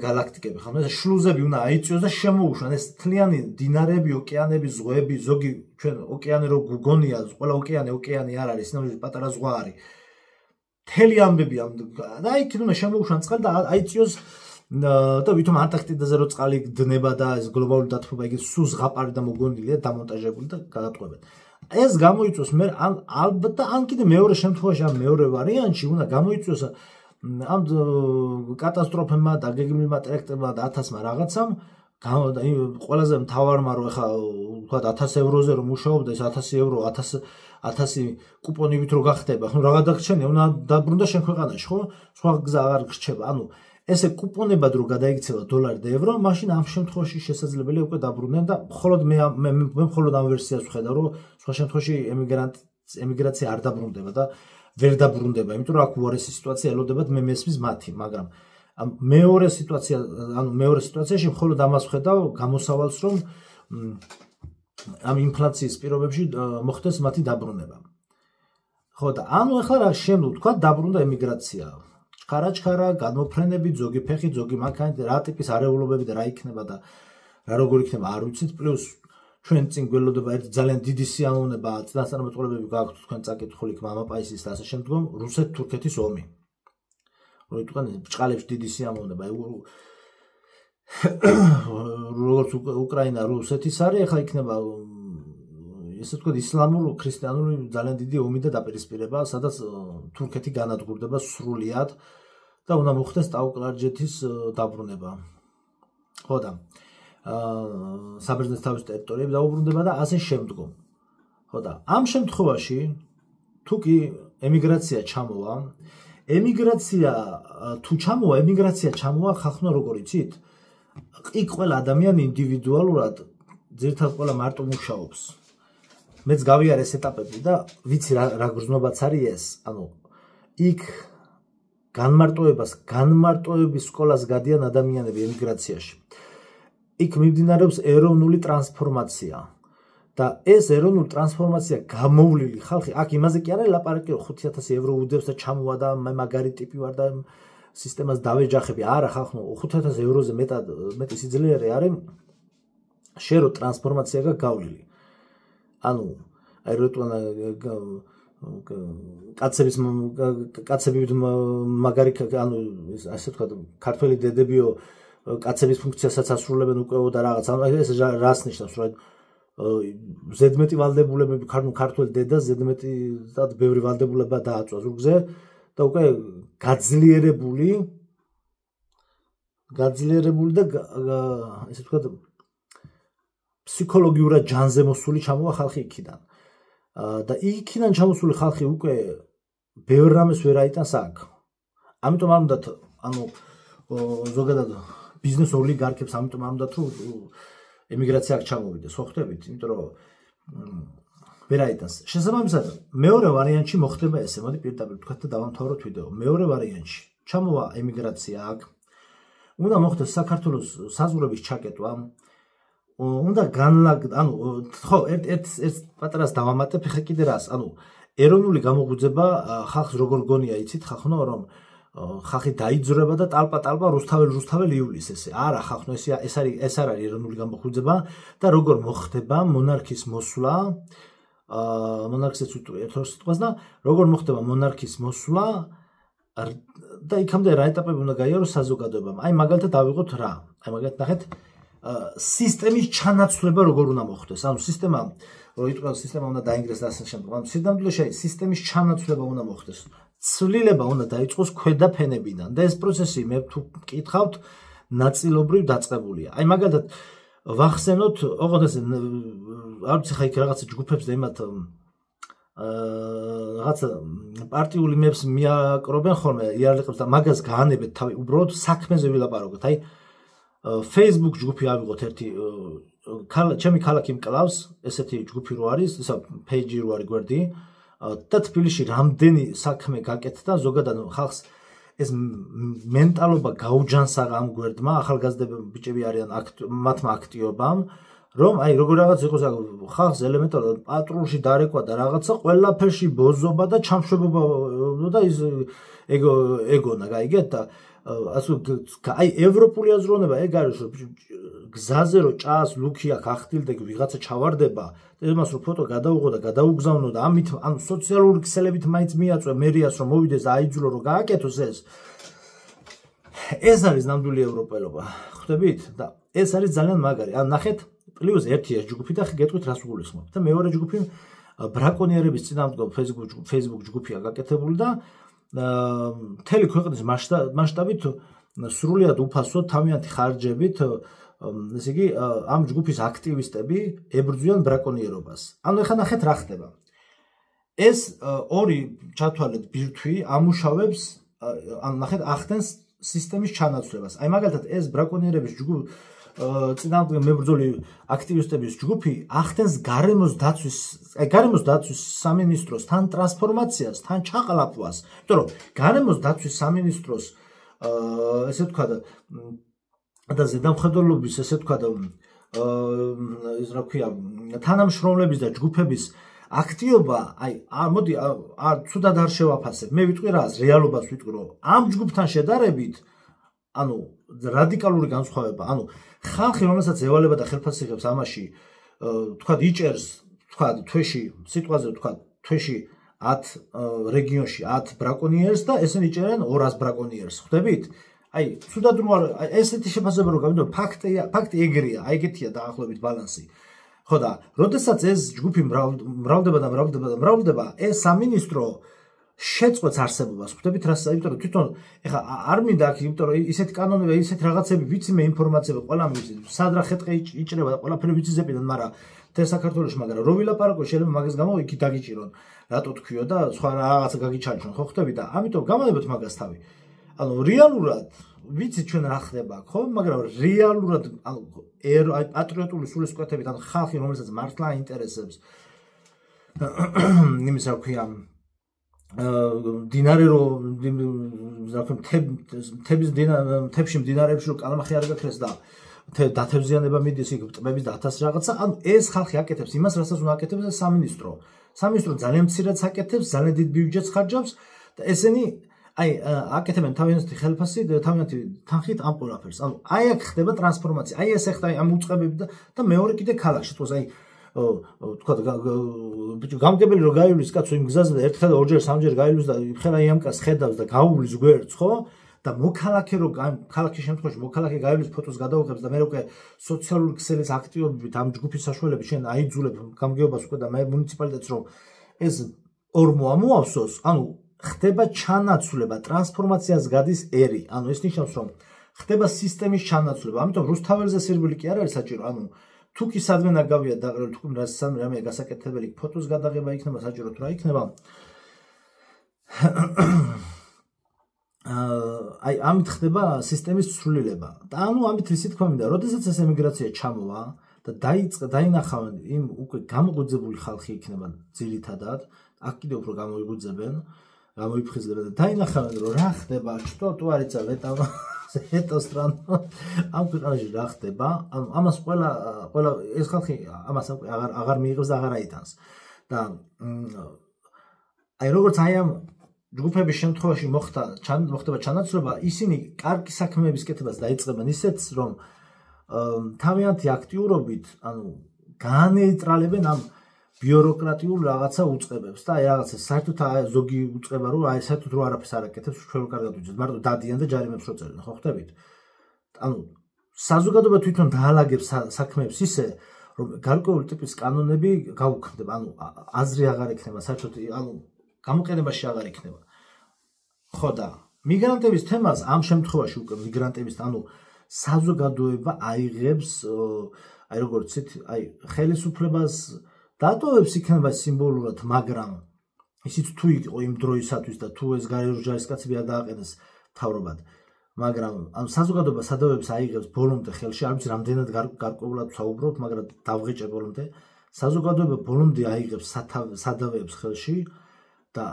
გალაქტიკები ხომ ეს შლუზები უნდა აიწიოს და შემოუშვან ეს თლიანი დინარეები ოკეანეები ზღვები ზოგი ჩვენ ოკეანე რო გგონია ყველა ოკეანე არ არის სინამდვილეში პატარა ზღვა არის მთელი ამბები ამ და აი კიდე შემოუშვან წყალი და აიწიოს და ვითომ ანტარქტიდაზე რო წყალი დნება და ეს გლობალური დათბობა იგი სულ ზღაპარი და მოგონილია დამონტაჟებული და გადატყვევენ. ეს გამოიწვევს მე ალბათ და ან კიდე მეორე შემთხვევაში ამ მეორე ვარიანტში უნდა გამოიწვევს ამ კატასტროფებმა და გეგმილმა ტერაქტებმა და 1000-მა რაღაცამ ყველაზე მთავარმა რო ეხა ვთქვათ 1000 ევროზე რომ მუშაობდა ეს 1000 ევრო 1000 კუპონივით რო გახდება ხო რა გადაგრჩენია უნდა დაბრუნდა შენ ქვეყანაში ხო სხვა გზა აღარ გრჩება ანუ ესე კუპონებად რო გადაიქცევა დოლარი და ევრო მაშინ ამ შემთხვევაში შესაძლებელია უკვე დაბრუნდნენ და მხოლოდ მე მხოლოდ ამ ვერსიას ვხედავ რომ სხვა შემთხვევაში ემიგრაცია არ დაბრუნდება და ვერ დაბრუნდება იმიტომ რომ აქ უარესი სიტუაცია ელოდებათ მე მესმის მათი მაგრამ მეორე სიტუაციაში მხოლოდ ამას ვხედავ გამოსავალს რომ ამ ინფლაციის პირობებში მოხდეს მათი დაბრუნება. ხო და ანუ ახლა რა შემდგომ თქვა დაბრუნდა ემიგრაცია. ჩქარა, განმოფრენები, ძოგი ფეხი, ძოგი მანქანით, რა ტიპის არეულობები და რა იქნება და რა როგორ იქნება არ ვიცით. პლუს ჩვენ წინ გველოდება ერთი ძალიან დიდი სიამოვნება წინასწარმეტყველებები გაქვთ თქვენ წაკითხული მამაპაისის და ასე შემდგომ რუსეთ-თურქეთის ომი. როიტყვენ ბჭყალებში დიდი სიამოვნება როგორც უკრაინა რუსეთის არის ახლა იქნება ესე ვთქვათ ისლამურ ქრისტიანული ძალიან დიდი ომი და დაპირისპირება სადაც თურქეთი განადგურდება სრულიად და უნდა მოხდეს ტაო-კლარჯეთის დაბრუნება ხო და საბერძნეთის თავის ტერიტორიები დაუბრუნდება და ასე შემდგომ ხო და ამ შემთხვევაში თუ კი ემიგრაცია ჩამოვა ემიგრაცია ჩამოვა ხახუნა როგორ იცით იქ ყველა ადამიანი ინდივიდუალურად ძირთად ყველა მარტო მუშაობს მეც გავიარე ეს ეტაპები და ვიცი რა გრძნობაც არის ეს ანუ იქ განმარტოების სკოლას გადიან ადამიანები ემიგრაციაში იქ მიმდინარეობს ეროვნული ტრანსფორმაცია და ეს ეროვნული ტრანსფორმაცია გამოვლილი ხალხი აქ იმაზე კი არა ლაპარაკი 5000 ევრო უდევს და ჩამოვა და მე მაგარი ტიპი ვარ და სისტემას დავეჯახები არა ხალხო 5000 ევროზე მეტი სიძლიერე არის შერო ტრანსფორმაცია გავლილი ანუ აი როტონა კაცების მაგარი ანუ ასე ვთქვათ ქართველი დედებიო კაცების ფუნქციასაც ასრულებენ უკვე და რაღაც ეს რას ნიშნავს რა ზედმეტი ვალდებულებები ქართველ დედას ზედმეტად ბევრი ვალდებულება დააწვა ზურგზე და უკვე გაძლიერებული და ესე ვთქვათ ფსიქოლოგიურად ჯანზე მოსული ჩამოვა ხალხი იქიდან და იქიდან ჩამოსული ხალხი უკვე ბევრ რამეს ვერ აიტანს აქ ამიტომ არ უნდათ ანუ ზოგადად ბიზნეს ოლიგარქებს ამიტომ არ უნდათ რომ ემიგრაცია აქ ჩამოვიდეს ხო ხვდებით იმიტომ რომ ვერ აიტანს შესაბამისად მეორე ვარიანტში მოხდება ესე მოდი პირდაპირ თქვათ და დავამთავროთ ვიდეო მეორე ვარიანტში ჩამოვა ემიგრაცია აქ უნდა მოხდეს საქართველოს საზღვრების ჩაკეტვა უნდა ანუ ხო ერთ პატრას დავამატებ ხე კიდე რას ანუ ეროვნული გამოღვიძება ხალხს როგორ გონია იცით ხახნო რომ ხალხი დაიძრება და ტალპა რუსთაველ ივლის ესე არა ხახნო ეს არ არის ეროვნული გამოღვიძება და როგორ მოხდება მონარქის მოსვლა მონარქისაც ვიტყვი ერთ-ერთ სიტყვას და როგორ მოხდება მონარქის მოსვლა და იქამდე რა ეტაპები უნდა გაიაროს საზოგადოებამ აი მაგალითად დავიღოთ რა აი მაგალითად ნახეთ სისტემის ჩანაცვლება როგორ უნდა მოხდეს ანუ სისტემა რო იტყვიან სისტემა უნდა დაინგრეს და ასე შემდეგ ანუ სიდამძლეში სისტემის ჩანაცვლება უნდა მოხდეს ცვლილება უნდა დაიწყოს ქვედა ფენებიდან და ეს პროცესი მე თუ მკითხავთ ნაწილობრივ დაწყებულია აი მაგალითად ვახსენოთ ოღონდ ეს არ ვიცი ხა იქ რაღაცა ჯგუფებს და იმათ რაღაცა პარტიული მებს მიაკრობენ ხოლმე იარლიყებს და მაგას გაანებეთ თავი უბრალოდ საქმეზე ვილაპარაკოთ აი Facebook ჯგუფი ავიღოთ ერთი ჩემი ქალაქი მკლავს ესეთი ჯგუფი რო არის ისა პეიჯი რო არის გვერდი და თბილისში რამდენი საქმე გაკეთდა ზოგადად ხალხს ეს მენტალობა გაუჯანსაღა ამ გვერდმა ახალგაზრდა ბიჭები არიან მათმა აქტიობამ რომ აი როგორ რაღაც იყოს ხალხს ელემენტარულად პატრულში დარეკვა და რაღაცა ყველაფერში ბოზობა და ჩამშვებობა და ის ეგონა გაიგეთ და აი ევროპული აზროვნება ეგ არის რომ გზაზე რომ ჭას ლუქი აქვს ახტილ და ვიღაცა ჩავარდება იმას რომ ფოტო გადაუღო და გადაუგზავნო და ამით ანუ სოციალური ქსელებით მაინც მიაწვე მერიას რომ მოვიდეს აიძულო რომ გააკეთოს ეს არის ნამდვილი ევროპელობა ხვდებით და ეს არის ძალიან მაგარი ან ნახეთ პლუს ერთი ეს ჯგუფი და გეტყვით რას უგულისხმობ და მეორე ჯგუფი ბრაკონიერების წინამდგომ Facebook ჯგუფია გაკეთებული და მთელი ქვეყნის მასშტაბით სრულიად უფასოდ თავიანთი ხარჯებით ესე იგი ამ ჯგუფის აქტივისტები ებრძვიან ბრაკონიერობას. ანუ ეხლა ნახეთ რა ხდება. ეს ორი ჩათვალეთ ბირთვი ამუშავებს ანუ ნახეთ ახდენს სისტემის ჩანაცვლებას. აი მაგალითად ეს ბრაკონიერების ჯგუფი წინააღმდეგ მებრძოლი აქტივისტების ჯგუფი ახდენს გარემოს დაცვის სამინისტროს თან ტრანსფორმაციას, თან ჩაყალაპვას. იმიტომ რომ გარემოს დაცვის სამინისტროს ესე ვთქვა და ზედამხედველობის ესე ვთქვა და ის რა ქვია თანამშრომლების და ჯგუფების აქტიობა აი მოდი ცუდად არ შევაფასებ. მე ვიტყვი რა რეალობას ვიტყვი რომ ამ ჯგუფთან შედარებით ანუ რადიკალური განსხვავება ანუ ხალხი რომელსაც ევალება და ხელფასს იღებს ამაში თქვა იჭერს თქვა თვეში სიტყვაზე თქვა თვეში 10 რეგიონში 10 ბრაკონიერს და ესენი იჭერენ 200 ბრაკონიერს ხვდებით აი ცუდად რომ ესეთი შეფასება რომ გავიდო ფაქტი ეგრეა აი ეგეთია დაახლოებით ბალანსი ხო და როდესაც ეს ჯგუფი მრავლდება ეს სამინისტრო შეწყვეტს არსებობას ხვდებით რას იმიტომ რომ თვითონ ეხა არ მინდა აქ იმიტომ რომ ისეთი კანონები ისეთი რაღაცები ვიცი მე ინფორმაციები ყველა ვიცი სად რა ხეთყე იჭრება და ყველაფერი ვიცი ზეპიდან მაგრამ თე საქართველოში მაგრამ რო ვილაპარაკო შეიძლება მაგას გამო იქი დაგიჭირონ რატო თქვიო და სხვა რაღაცა გაგიჩარჯონ ხო ხვდები და ამიტომ გამადებოთ მაგას თავი ანუ რეალურად ვიცი ჩვენ რა ხდება ხო მაგრამ რეალურად ანუ პატრიოტული სულისკვეთებით ანუ ხალხი რომელსაც მართლა აინტერესებს იმის რა ქვია დინარე რომ თებში მდინარეებში რომ კალმახი არ გაქრეს და დათევზიანება მიდის იქ ტბების და 1000 რაღაცა ანუ ეს ხალხი აკეთებს იმას რასაც უნდა აკეთებს სამინისტრო ძალიან მცირედს აკეთებს ძალიან დიდ ბიუჯეტს ხარჯავს და ესენი აი აკეთებენ თავიანთი ხელფასი და თავიანთი თანხით ამ ყველაფერს ანუ აი აქ ხდება ტრანსფორმაცია აი ეს ხდება ამ უწყებები და მეორე კიდე ქალაქში თქოს აი თქვა ბიჭო გამგებელი რომ გაივლის კაცო იმ გზაზე და ერთხელ და ორჯერ სამჯერ გაივლის და ხელა იამკას ხედავს და გაუვლის გვერდს ხო და მოქალაქე რომ ქალაქის შემთხვევაში მოქალაქე გაივლის ფოტოს გადაუღებს და მე უკვე სოციალური ქსელის აქტივობით ამ ჯგუფის საშუალებით შენ აიძულებ გამგეობას უკვე და მე მუნიციპალიტეტს რომ ეს ორმო ამოავსოს ანუ ხდება ჩანაცვლება ტრანსფორმაციას გადის ერი ანუ ეს ნიშნავს რომ ხდება სისტემის ჩანაცვლება ამიტომ რუსთაველზე სირბილი კი არ არის საჭირო ანუ თუ კი სადმე ნაგავია დაყრდნილი თუ რამე გასაკეთებელი ფოტოს გადაღება იქნება საჭირო თუ რა იქნება აი ამით ხდება სისტემის ცვლილება და ანუ ამით ისე თქვა მინდა როდესაც ეს ემიგრაცია ჩამოვა და დაინახავენ იმ უკვე გამოგვიძებული ხალხი იქნება ძირითადად აქ კიდევ უფრო გამოიგუძებენ გამოიფხიზებენ და დაინახავენ რომ რა ხდება что თუ არ იცავ ეტო სტრანო ამ ქვეყანაში რა ხდება ანუ ამას ყველა ეს ხალხი ამას აღარ მიიღებს და აღარ აიტანს და აი როგორც აი ამ ჯგუფების შემთხვევაში მოხდება ჩანაცვლება ისინი კარგი საქმეების კეთებას დაიწყებენ ისეთს რომ თავიანთი აქტიურობით ანუ განეიტრალებენ ამ ბიუროკრატიულ რაღაცა უწყებებს და აი რაღაცა საერთოდ ზოგი უწყება რომ აი საერთოდ რო არაფერს არ აკეთებს ჩვენ კარგად ვიცით მარტო დადიან და ჯარიმებს რო წერენ ხო ხვდებით ანუ საზოგადოება თვითონ დაალაგებს საქმეებს ისე რომ გარკვეული ტიპის კანონები გაუქმდება ანუ აზრი აღარ ექნება საერთოდ ანუ გამოყენებაში აღარ იქნება ხო და მიგრანტების თემას ამ შემთხვევაში უკვე მიგრანტების ანუ საზოგადოება აიღებს აი როგორც იცით აი ხელისუფლებას დატოვებს იქნება სიმბოლურად მაგრამ ისიც თუ იყო იმ დროისათვის და თუ ეს გარეშე ჯარისკაცები არ დააყენეს თავრობად მაგრამ ანუ საზოგადოება სადავებს აიღებს ბოლომდე ხელში არ ვიცი რამდენად გარკვეულად ვსაუბრობ მაგრამ დავღეჭე ბოლომდე საზოგადოება ბოლომდე აიღებს სადავებს ხელში და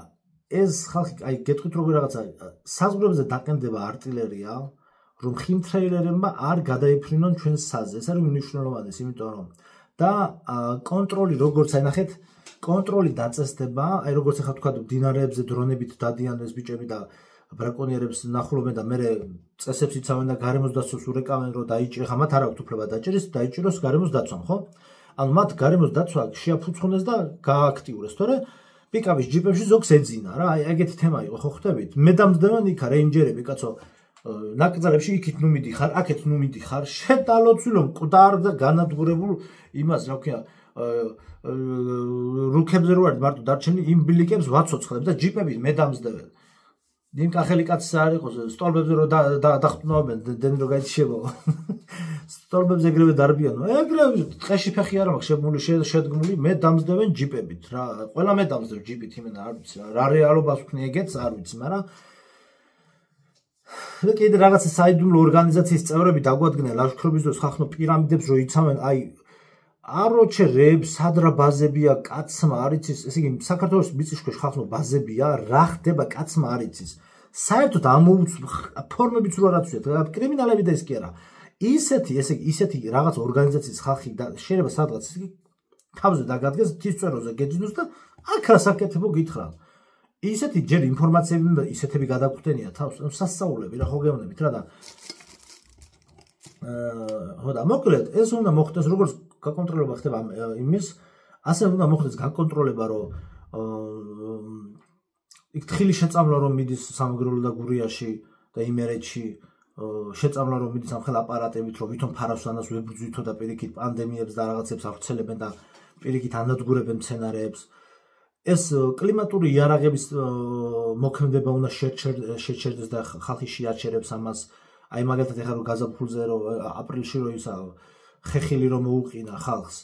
ეს ხალხი აი გეტყვით როგორ რაღაცა საზღვრებზე დაყენდება არტილერია რომ ხიმთრეილერებმა არ გადაიფრინონ ჩვენს საზს ეს არის მნიშვნელოვანი იმიტომ რომ და კონტროლი როგორც აი ნახეთ კონტროლი დაწესდება აი როგორც ახლა თქვა მდინარეებზე დრონებით დადიან ეს ბიჭები და ბრაკონიერებს ნახულობენ და მე წესებს იცავენ და გარემოს დაცვას ურეკავენ, რომ დაიჭირე, ხა მათ არ აქვთ უფლება დაიჭიროს გარემოს დაცვამ, ხო? ანუ მათ გარემოს დაცვა შეაფუძხონეს და გაააქტიურეს, თორე პიკაპის ჯიპებში ზოგს ეძინა რა, აი ეგეთი თემა იყო, ხო ხვდებით? მე დამძდევან იქა რეინჯერები, კაცო, ნაკრძალებში იქით ნუ მიდიხარ, აქეთ ნუ მიდიხარ, შეტალოცვილო მკვდარ და განადგურებულ იმას, რა ვქია, რუქებზე რო არის მარტო დარჩენილი იმ ბილიკებს ვაცოცხლებ და ჯიპები მე დამძდევენ. იმ კახელი კაცს არ იყოს, სტოლბებზე რო დახტუნავენ, დენ რო გაიჩება. სტოლბებზე ეგრევე დარბიანო. ეგრევე ტყეში ფეხი არ მაქვს შედგმული, მე დამძდევენ ჯიპებით რა. ყველა მე დამძდევ ჯიპით, იმენა არ ვიცი რა რეალობას ვქნი ეგეთს არ ვიცი, მაგრამ კიდე რაღაცა საიდუმლო ორგანიზაციის წევრები დაგვადგენენ ლაშქრობის დროს ხახნო პირამიდებს რო იცავენ, აი აროჩე რეებს, სადრა ბაზებია, კაცმა არ იცის, ესე იგი საქართველოს მიწისქვეშ ხახნო ბაზებია, რა ხდება კაცმა არ იცის. საერთოდ ფორმებიც რო არ აცვიათ, კრიმინალები და ეს კი არა. ისეთი რაღაც ორგანიზაციის ხალხი შეიძლება სადღაც თავზე დაგადგეს, თვითწვეროზე გეძინოს და აქ რასაკეთებო გითხრა. ისეთი ჯერ ინფორმაციები და ისეთები გადაგვხდენია თავს, სასწაულები რა ხო გეუბნებით რა და ხო და მოკლედ ეს უნდა მოხდეს როგორც გაკონტროლება ხდება იმის, ასე უნდა მოხდეს გაკონტროლება, რომ იქ თხილი შეწამლა რომ მიდის სამეგრელო და გურიაში და იმერეთში შეწამლა რომ მიდის ამ ხელ აპარატებით, რომ ვითომ ფარასვანას ვებრძვითო და პირიქით პანდემიებს და რაღაცებს ავრცელებენ და პირიქით ანადგურებენ მცენარეებს. ეს კლიმატური იარაღების მოქმედება უნდა შეჩერდეს და ხალხი შეაჩერებს ამას. აი მაგალითად ეხლა რომ გაზაფხულზე რომ აპრილში რომ ისა ხეხილი რომ მოუყინა ხალხს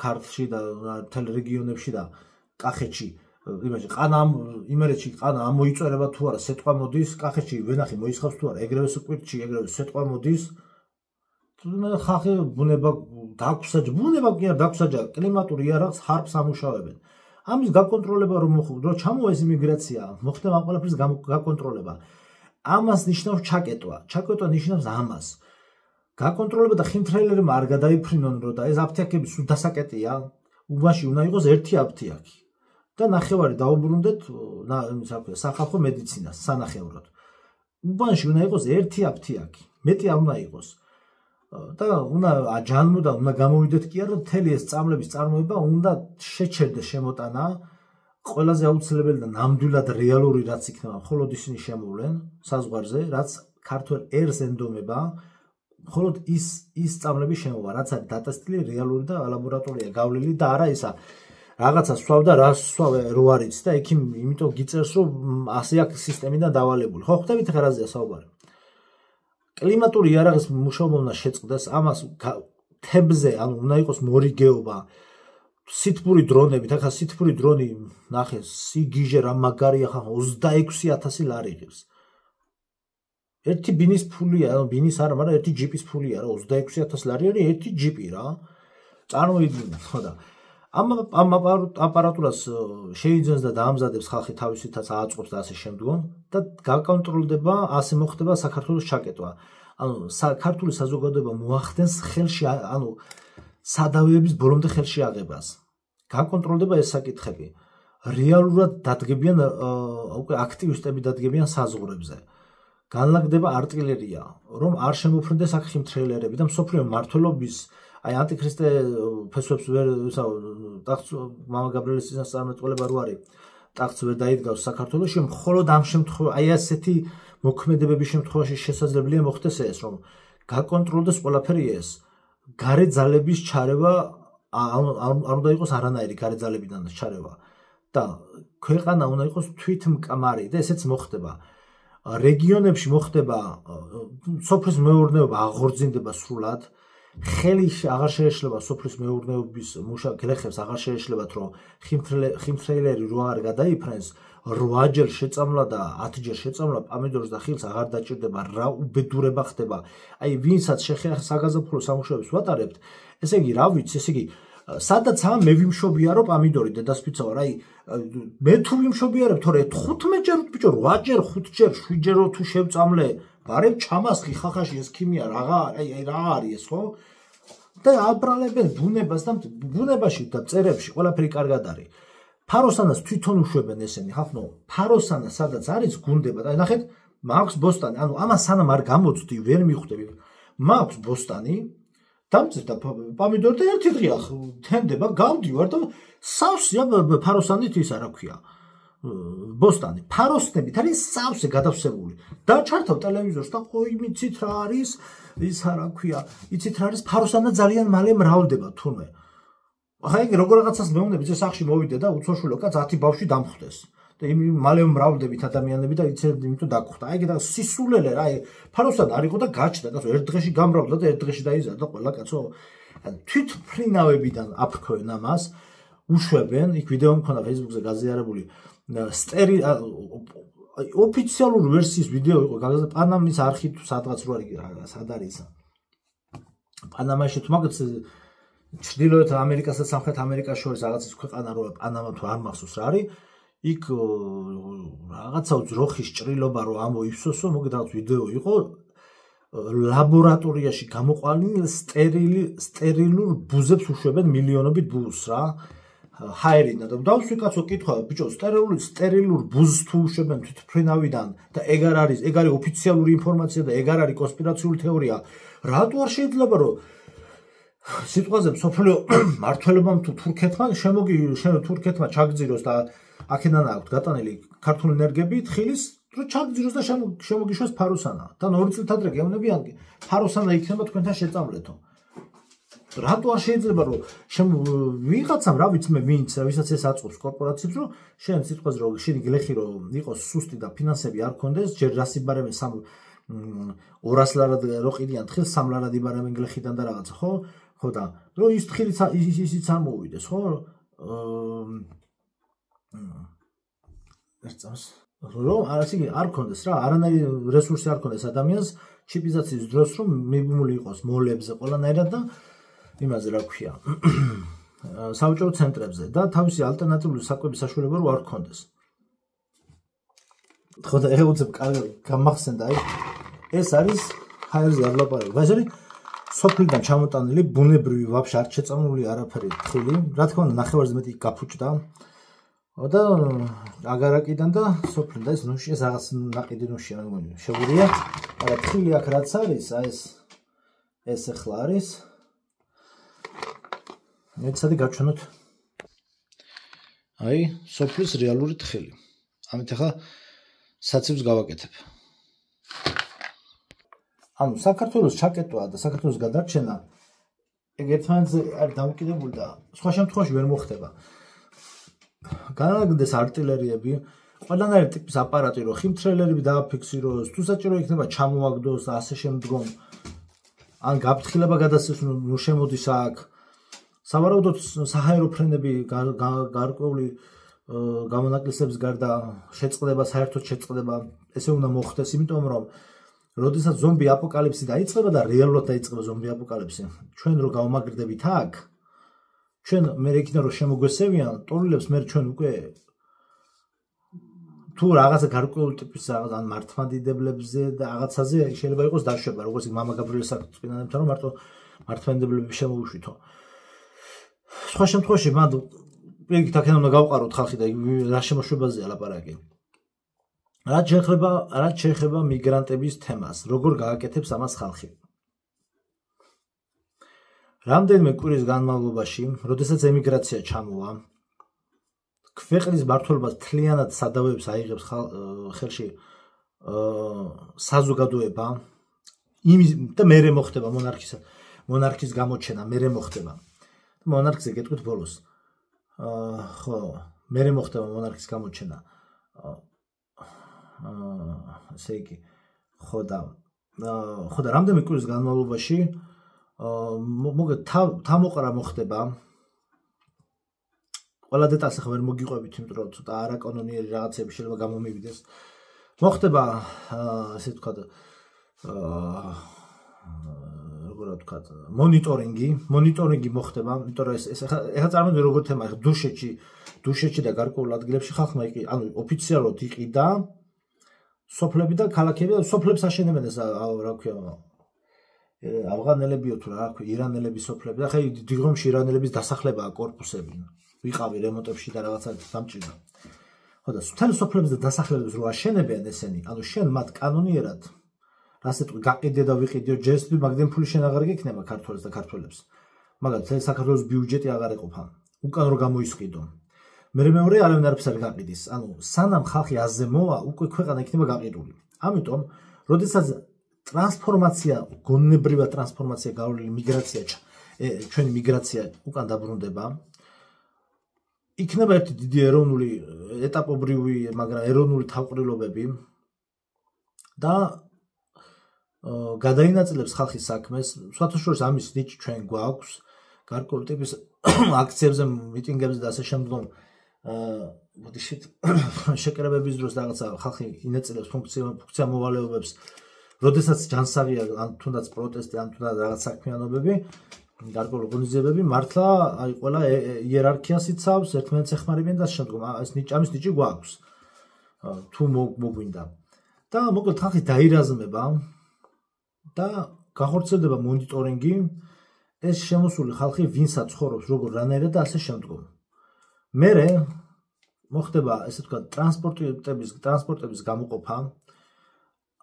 ქართლში და მთელ რეგიონებში და კახეთში იმაში ყანა იმერეთში ყანა ამოიწერება თუ არა სეტყვა მოდის კახეთში ვენახი მოისხავს თუ არა ეგრევე სკვირტში ეგრევე სეტყვა მოდის ხალხი ბუნება დაგვსაჯა ბუნება კი არ დაგვსაჯა კლიმატური იარაღს ხარბს ამუშავებენ ამის გაკონტროლება რომ მოხდრო ჩამოეს იმიგრაცია მოხდება ამ ყველაფრის გაკონტროლება ამას ნიშნავს ჩაკეტვა ნიშნავს ამას გაკონტროლება და ხიმთრელერმა არ გადაიფრინონ რომ და ეს აფთიაქები სულ დასაკეტია უბანში უნდა იყოს ერთი აფთიაქი და ნახევარი დაუბრუნდეთ სახალხო მედიცინას სანახევროდ უბანში უნდა იყოს ერთი აფთიაქი მეტი არ უნდა იყოს და უნდა აჯანმო და უნდა გამოვიდეთ კი არა მთელი ეს წამლების წარმოება უნდა შეჩერდეს შემოტანა ყველაზე აუცილებელი და ნამდვილად რეალური რაც იქნება მხოლოდ ისინი შემოვლენ საზღვარზე რაც ქართულ ერს ენდომება მხოლოდ ის წამლები შემოვა რაც არის დატესტილი რეალური და ლაბორატორია გავლილი და არა ისა რაღაცა სვავ და რა სვავ რო არის და იქ იმიტომ გიწერს რომ ასე აქ სისტემიდან დავალებული ხო ხვდებით ხა რაზეა საუბარი კლიმატური იარაღის მუშაობა უნდა შეწყდეს ამას თებზე ანუ უნდა იყოს მორიგეობა სითბური დრონებით ახლა სითბური დრონი ნახე სიგიჟე რა მაგარია ხა 26000 ლარი ღირს ერთი ბინის ფულია ანუ ბინის არა მაგრამ ერთი ჯიპის ფულია რა 26000 ლარი არის ერთი ჯიპი რა წარმოიდგინეთ ხო და ამ აპარატურას შეიძენს და დაამზადებს ხალხი თავისითაც ააწყობს და ასე შემდგომ და გაკონტროლდება ასე მოხდება საქართველოს ჩაკეტვა ანუ ქართული საზოგადოება მოახდენს ხელში ანუ სადავეების ბოლომდე ხელში აღებას გაკონტროლდება ეს საკითხები რეალურად დადგებიან უკვე აქტივისტები დადგებიან საზღვრებზე განლაგდება არტილერია რომ არ შემოფრინდეს აქ ხიმთრელერები და მსოფლიო მმართველობის აი ანტიქრისტე ფესვებს ვერ ტახტს მამა გაბრიელის წინასწარმეტყველება რო არის ტახტს ვერ დაიდგავს საქართველოში მხოლოდ ამ შემთხვევაში აი ასეთი მოქმედებების შემთხვევაში შესაძლებელია მოხდეს ეს რომ გაკონტროლდეს ყველაფერი ეს გარე ძალების ჩარევა არ უნდა იყოს არანაირი გარე ძალებიდან ჩარევა და ქვეყანა უნდა იყოს თვითმკმარი და ესეც მოხდება რეგიონებში მოხდება სოფლის მეურნეობა აღორძინდება სრულად ხელი აღარ შეეშლება სოფლის მეურნეობის გლეხებს აღარ შეეშლებათ რომ ხიმთრელერი რო არ გადაიფრენს 8 ჯერ შეწამლა და 10 ჯერ შეწამლა პამიდორს და ხილს აღარ დაჭირდება რა უბედურება ხდება აი ვინცაც შეხება საგაზაფხულო სამუშაოებს ვატარებთ ესე იგი რა ვიცი ესე იგი სადაც მე ვიმშობია რომ პამიდორი დედასპიცა ვარ აი მე თუ ვიმშობიარებ თორე 15 ჯერ ბიჭო 8 ჯერ 5 ჯერ 7 ჯერ თუ შევწამლე ბარემ ჩამასხი ხახაში ეს ქიმია რაღა აი რა არის ეს ხო და აბრალებენ ბუნებას და ბუნებაში და წერებში ყველაფერი კარგად არის ფაროსანას თვითონ უშვებენ ესენი, ხახნო, ფაროსანა სადაც არის გუნდება და ნახეთ, მაქვს ბოსტანი, ანუ ამას სანამ არ გამოცდი, ვერ მიხვდები. მაქვს ბოსტანი, დამწირდა პომიდორი და ერთი დღეა თენდება, გავდივარ და სავსეა ფაროსანით ის არა ქვია. ბოსტანი, ფაროსნებით არის სავსე გადავსებული. და ჩართავ ტელევიზორს და ხო იცით რა არის, ის არა ქვია, იცით რა არის, ფაროსანა ძალიან მალე მრავლდება თუნე. ახლა იგი როგორ რაღაცას მეუბნები, ეს სახში მოვიდე და უცხოშვილო კაც 10 ბავშვი დამხვდეს. და მალე მრავლდებით ადამიანები და იცით იმიტომ დაგხვდა. აი და სისულელე რა, ფაროსანა არისო და გაჩნდა, კაცო, ერთ დღეში გამრავლდა და ერთ დღეში დაიზარდა ყველა კაცო. თვით ფრინავებიდან აფრქვენ ამას, უშვებენ, იქ ვიდეო მქონდა Facebook-ზე გაზიარებული, ოფიციალურ ვერსიის ვიდეო იყო გაგზავნა პანამის არქივ თუ სადღაც რო არის, სად არის. პანამაში თუ მაგაც ჩრდილოეთ ამერიკასა და სამხრეთ ამერიკას შორის რაღაცის ქვეყანა რო პანამა თუ არ მახსოვს რა არის, იქ რაღაცა ძროხის ჭრილობა რო ამოიფსოსო, მოგეთ რაღაც ვიდეო იყო ლაბორატორიაში გამოყვანილ სტერილურ ბუზებს უშვებენ მილიონობით ბუზს რა. ჰაერინა და დავსვი კაცო კითხვა, ბიჭო, სტერილურ ბუზს თუ უშვებენ თვითმფრინავიდან და ეგ არ არის ოფიციალური ინფორმაცია და ეგ არ არის კონსპირაციული თეორია, რატო არ შეიძლება რომ სიტყვაზე მსოფლიო მართლებამ თუ თურქეთმა ჩაგძიროს და აქედან აქვთ გატანილი ქართული ენერგები თხილის რომ ჩაგძიროს და შემოგიშვას ფაროსანა. და 2 წელს ადრე გეუბნებიან ფაროსანა იქნება თქვენთან შეწამლეთო. რატო არ შეიძლება რომ ვიღაცამ რა ვიცი მე ვინც ვისაც ეს აწყობს კორპორაციებს რომ შენ სიტყვაზე რომ შენი გლეხი რომ იყოს სუსტი და ფინანსები არ ქონდეს ჯერ რას იბარებენ 200 ლარად რო ყიდიან თხილს 3 ლარად იბარებენ გლეხიდან და რაღაცა ხო ხო და რომ ის თხილიც ისიც არ მოვიდეს ხო ერთწამს რომ არ ქონდეს რა არანაირი რესურსი არ ქონდეს ადამიანს ჩიპიზაციის დროს რომ მიბმული იყოს მოლებზე ყველანაირად და იმაზე რა ქვია საბჭოთა ცენტრებზე და თავისი ალტერნატიული საკვების საშუალება რო არ ქონდეს. ხო და ეუძებ გამახსენდა აი ეს არის ჰაერზე არ ლაპარაკობ. ეს არის სოფლიდან ჩამოტანილი ბუნებრივი ვაფშე არ შეწამული არაფერი თხილი. რა თქმა უნდა ნახევარზე მეტი გაფუჭდა და აგარაკიდან და სოფლიდან და ეს ნუში ეს რაღაც ნაყიდი ნუშია შეგურია. არა თხილი აქ რაც არის აი ეს ახლა არის მეცადი გაჩვენოთ აი სოფლის რეალური თხილი. ამით ახლა საცივს გავაკეთებ. ანუ საქართველოს ჩაკეტვა და საქართველოს გადარჩენა ეგ ერთმანეთზე არის დამოკიდებული და სხვა შემთხვევაში ვერ მოხდება. განაგდეს არტილერიები, ყველანაირი ტიპის აპარატი რო ხიმთრელერები დააფიქსიროს, თუ საჭირო იქნება ჩამოაგდოს და ასე შემდგომ. ან გაფრთხილება გადასცეს ნუ შემოდის აქ. სავარაუდოდ საჰაერო ფრენები გარკვეული გამონაკლისების გარდა შეწყდება, საერთოდ შეწყდება, ესე უნდა მოხდეს, იმიტომ რომ როდესაც ზომბი აპოკალიფსი დაიწყება და რეალურად დაიწყება ზომბი აპოკალიფსი, ჩვენ რო გავმაგრდებით აქ, ჩვენ მე იქიდან რო შემოგვესევიან, ტოლილებს მე ჩვენ უკვე თუ რაღაცა გარკვეული ტიპის რაღაც ან მართლმადიდებლებზე და რაღაცაზე შეიძლება იყოს დაშვება, როგორც მამა გაბრიელის საქმიანებთან რომ მარტო მართლმადიდებლები შემოუშვითო. სხვა შემთხვევაში მანდ პირიქით აქედან უნდა გავყაროთ ხალხი და რა შემოშვებაზეა ლაპარაკი. რაც შეეხება მიგრანტების თემას, როგორ გააკეთებს ამას ხალხი. რამდენიმე კვირის განმავლობაში, როდესაც ემიგრაცია ჩამოვა, ქვეყნის მმართველობას თლიანად სადავეებს აიღებს ხელში საზოგადოება, და მერე მოხდება მონარქის გამოჩენა, მერე მოხდება. მონარქზე გეტყვით ბოლოს. ხო, მერე მოხდება მონარქის გამოჩენა. ესე იგი, ხო და რამდენიმე კვირის განმავლობაში მოგეთ თამოყრა მოხდება. ყველა დეტალს ახლა ვერ მოგიყვებით, იმიტომ რომ ცოტა არაკანონიერი რაღაცები შეიძლება გამომივიდეს. მოხდება ასე ვთქვათ როგორ ვთქვათ მონიტორინგი მოხდება, იმიტომ რომ ეს ახლა წარმოიდგინე როგორ თემა დუშეთში და გარკვეულ ადგილებში ხალხმა ანუ ოფიციალურად იყიდა სოფლები და ქალაქები და სოფლებს აშენებენ ეს რა ქვია ავღანელებიო თუ რა ქვია ირანელების სოფლები და ხა დიდ ღომში ირანელების დასახლებაა კორპუსები. ვიყავი რემონტებში და რაღაცა დამჭირდა. ხო და მთელი სოფლებს და დასახლებებს რო აშენებიან ესენი, ანუ შენ მათ კანონიერად ასე თქვი გაყიდე და ვიყიდეო ჯესტი, მაგდენ ფული შენ აღარ გექნება ქართველებს და ქართველებს. მაგრამ მთელი საქართველოს ბიუჯეტი აღარ ეყოფა. უკან რო გამოისყიდო. მეორე არავინ არაფერს არ გაყიდის. ანუ სანამ ხალხი აზზე მოვა, უკვე ქვეყანა იქნება გაყიდული. ამიტომ, როდესაც ტრანსფორმაცია, გონებრივად ტრანსფორმაცია გავლილი მიგრაცია, ჩვენი მიგრაცია უკან დაბრუნდება, იქნება ერთი დიდი ეროვნული ეტაპობრივი, მაგრამ ეროვნული თავყრილობები და გადაინაწილებს ხალხის საქმეს. სხვათა შორის ამის ნიჭი ჩვენ გვაქვს, გარკვეული ტიპის აქციებზე, მიტინგებზე და ასე შემდგომ ბოდიშით შეკრებების დროს რაღაცა ხალხი ინაწილებს ფუნქცია მოვალეობებს, როდესაც ჯანსაღია ან თუნდაც პროტესტი, ან თუნდაც რაღაც საქმიანობები, გარკვეული ორგანიზებები მართლა აი ყველა იერარქიას იცავს, ერთმანეთს ეხმარებიან და შემდგომ ამის ნიჭი გვაქვს. თუ მოგვინდა. და მოკლედ ხალხი დაირაზმება და გახორციელდება მონიტორინგი, ეს შემოსული ხალხი ვინსაც ცხოვრობს, როგორ რანაირად და ასე შემდგომ. მერე მოხდება, ესე ვთქვათ, ტრანსპორტების გამოყოფა.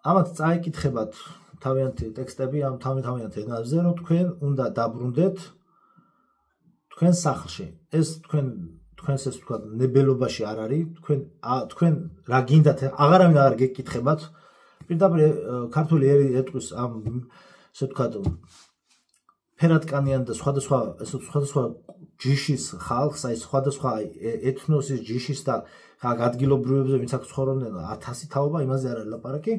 ამათ წაიკითხებათ თავიანთი ტექსტები ამ თავიანთი ენაზე, რომ თქვენ უნდა დაბრუნდეთ თქვენ სახლში. ეს თქვენს ესე ვთქვათ, ნებელობაში არ არის, თქვენ რა გინდათ, აღარავინ აღარ გეკითხებათ. პირდაპირ ქართული ერი ეტყვის ამ ესე ვთქვათ, ფერადკანიან და სხვადასხვა ჯიშის ხალხს, აი სხვადასხვა ეთნოსის ჯიშის და ადგილობრივებზე, ვინც აქ ცხოვრობდნენ 1000 თაობა, იმაზე არ არის ლაპარაკი.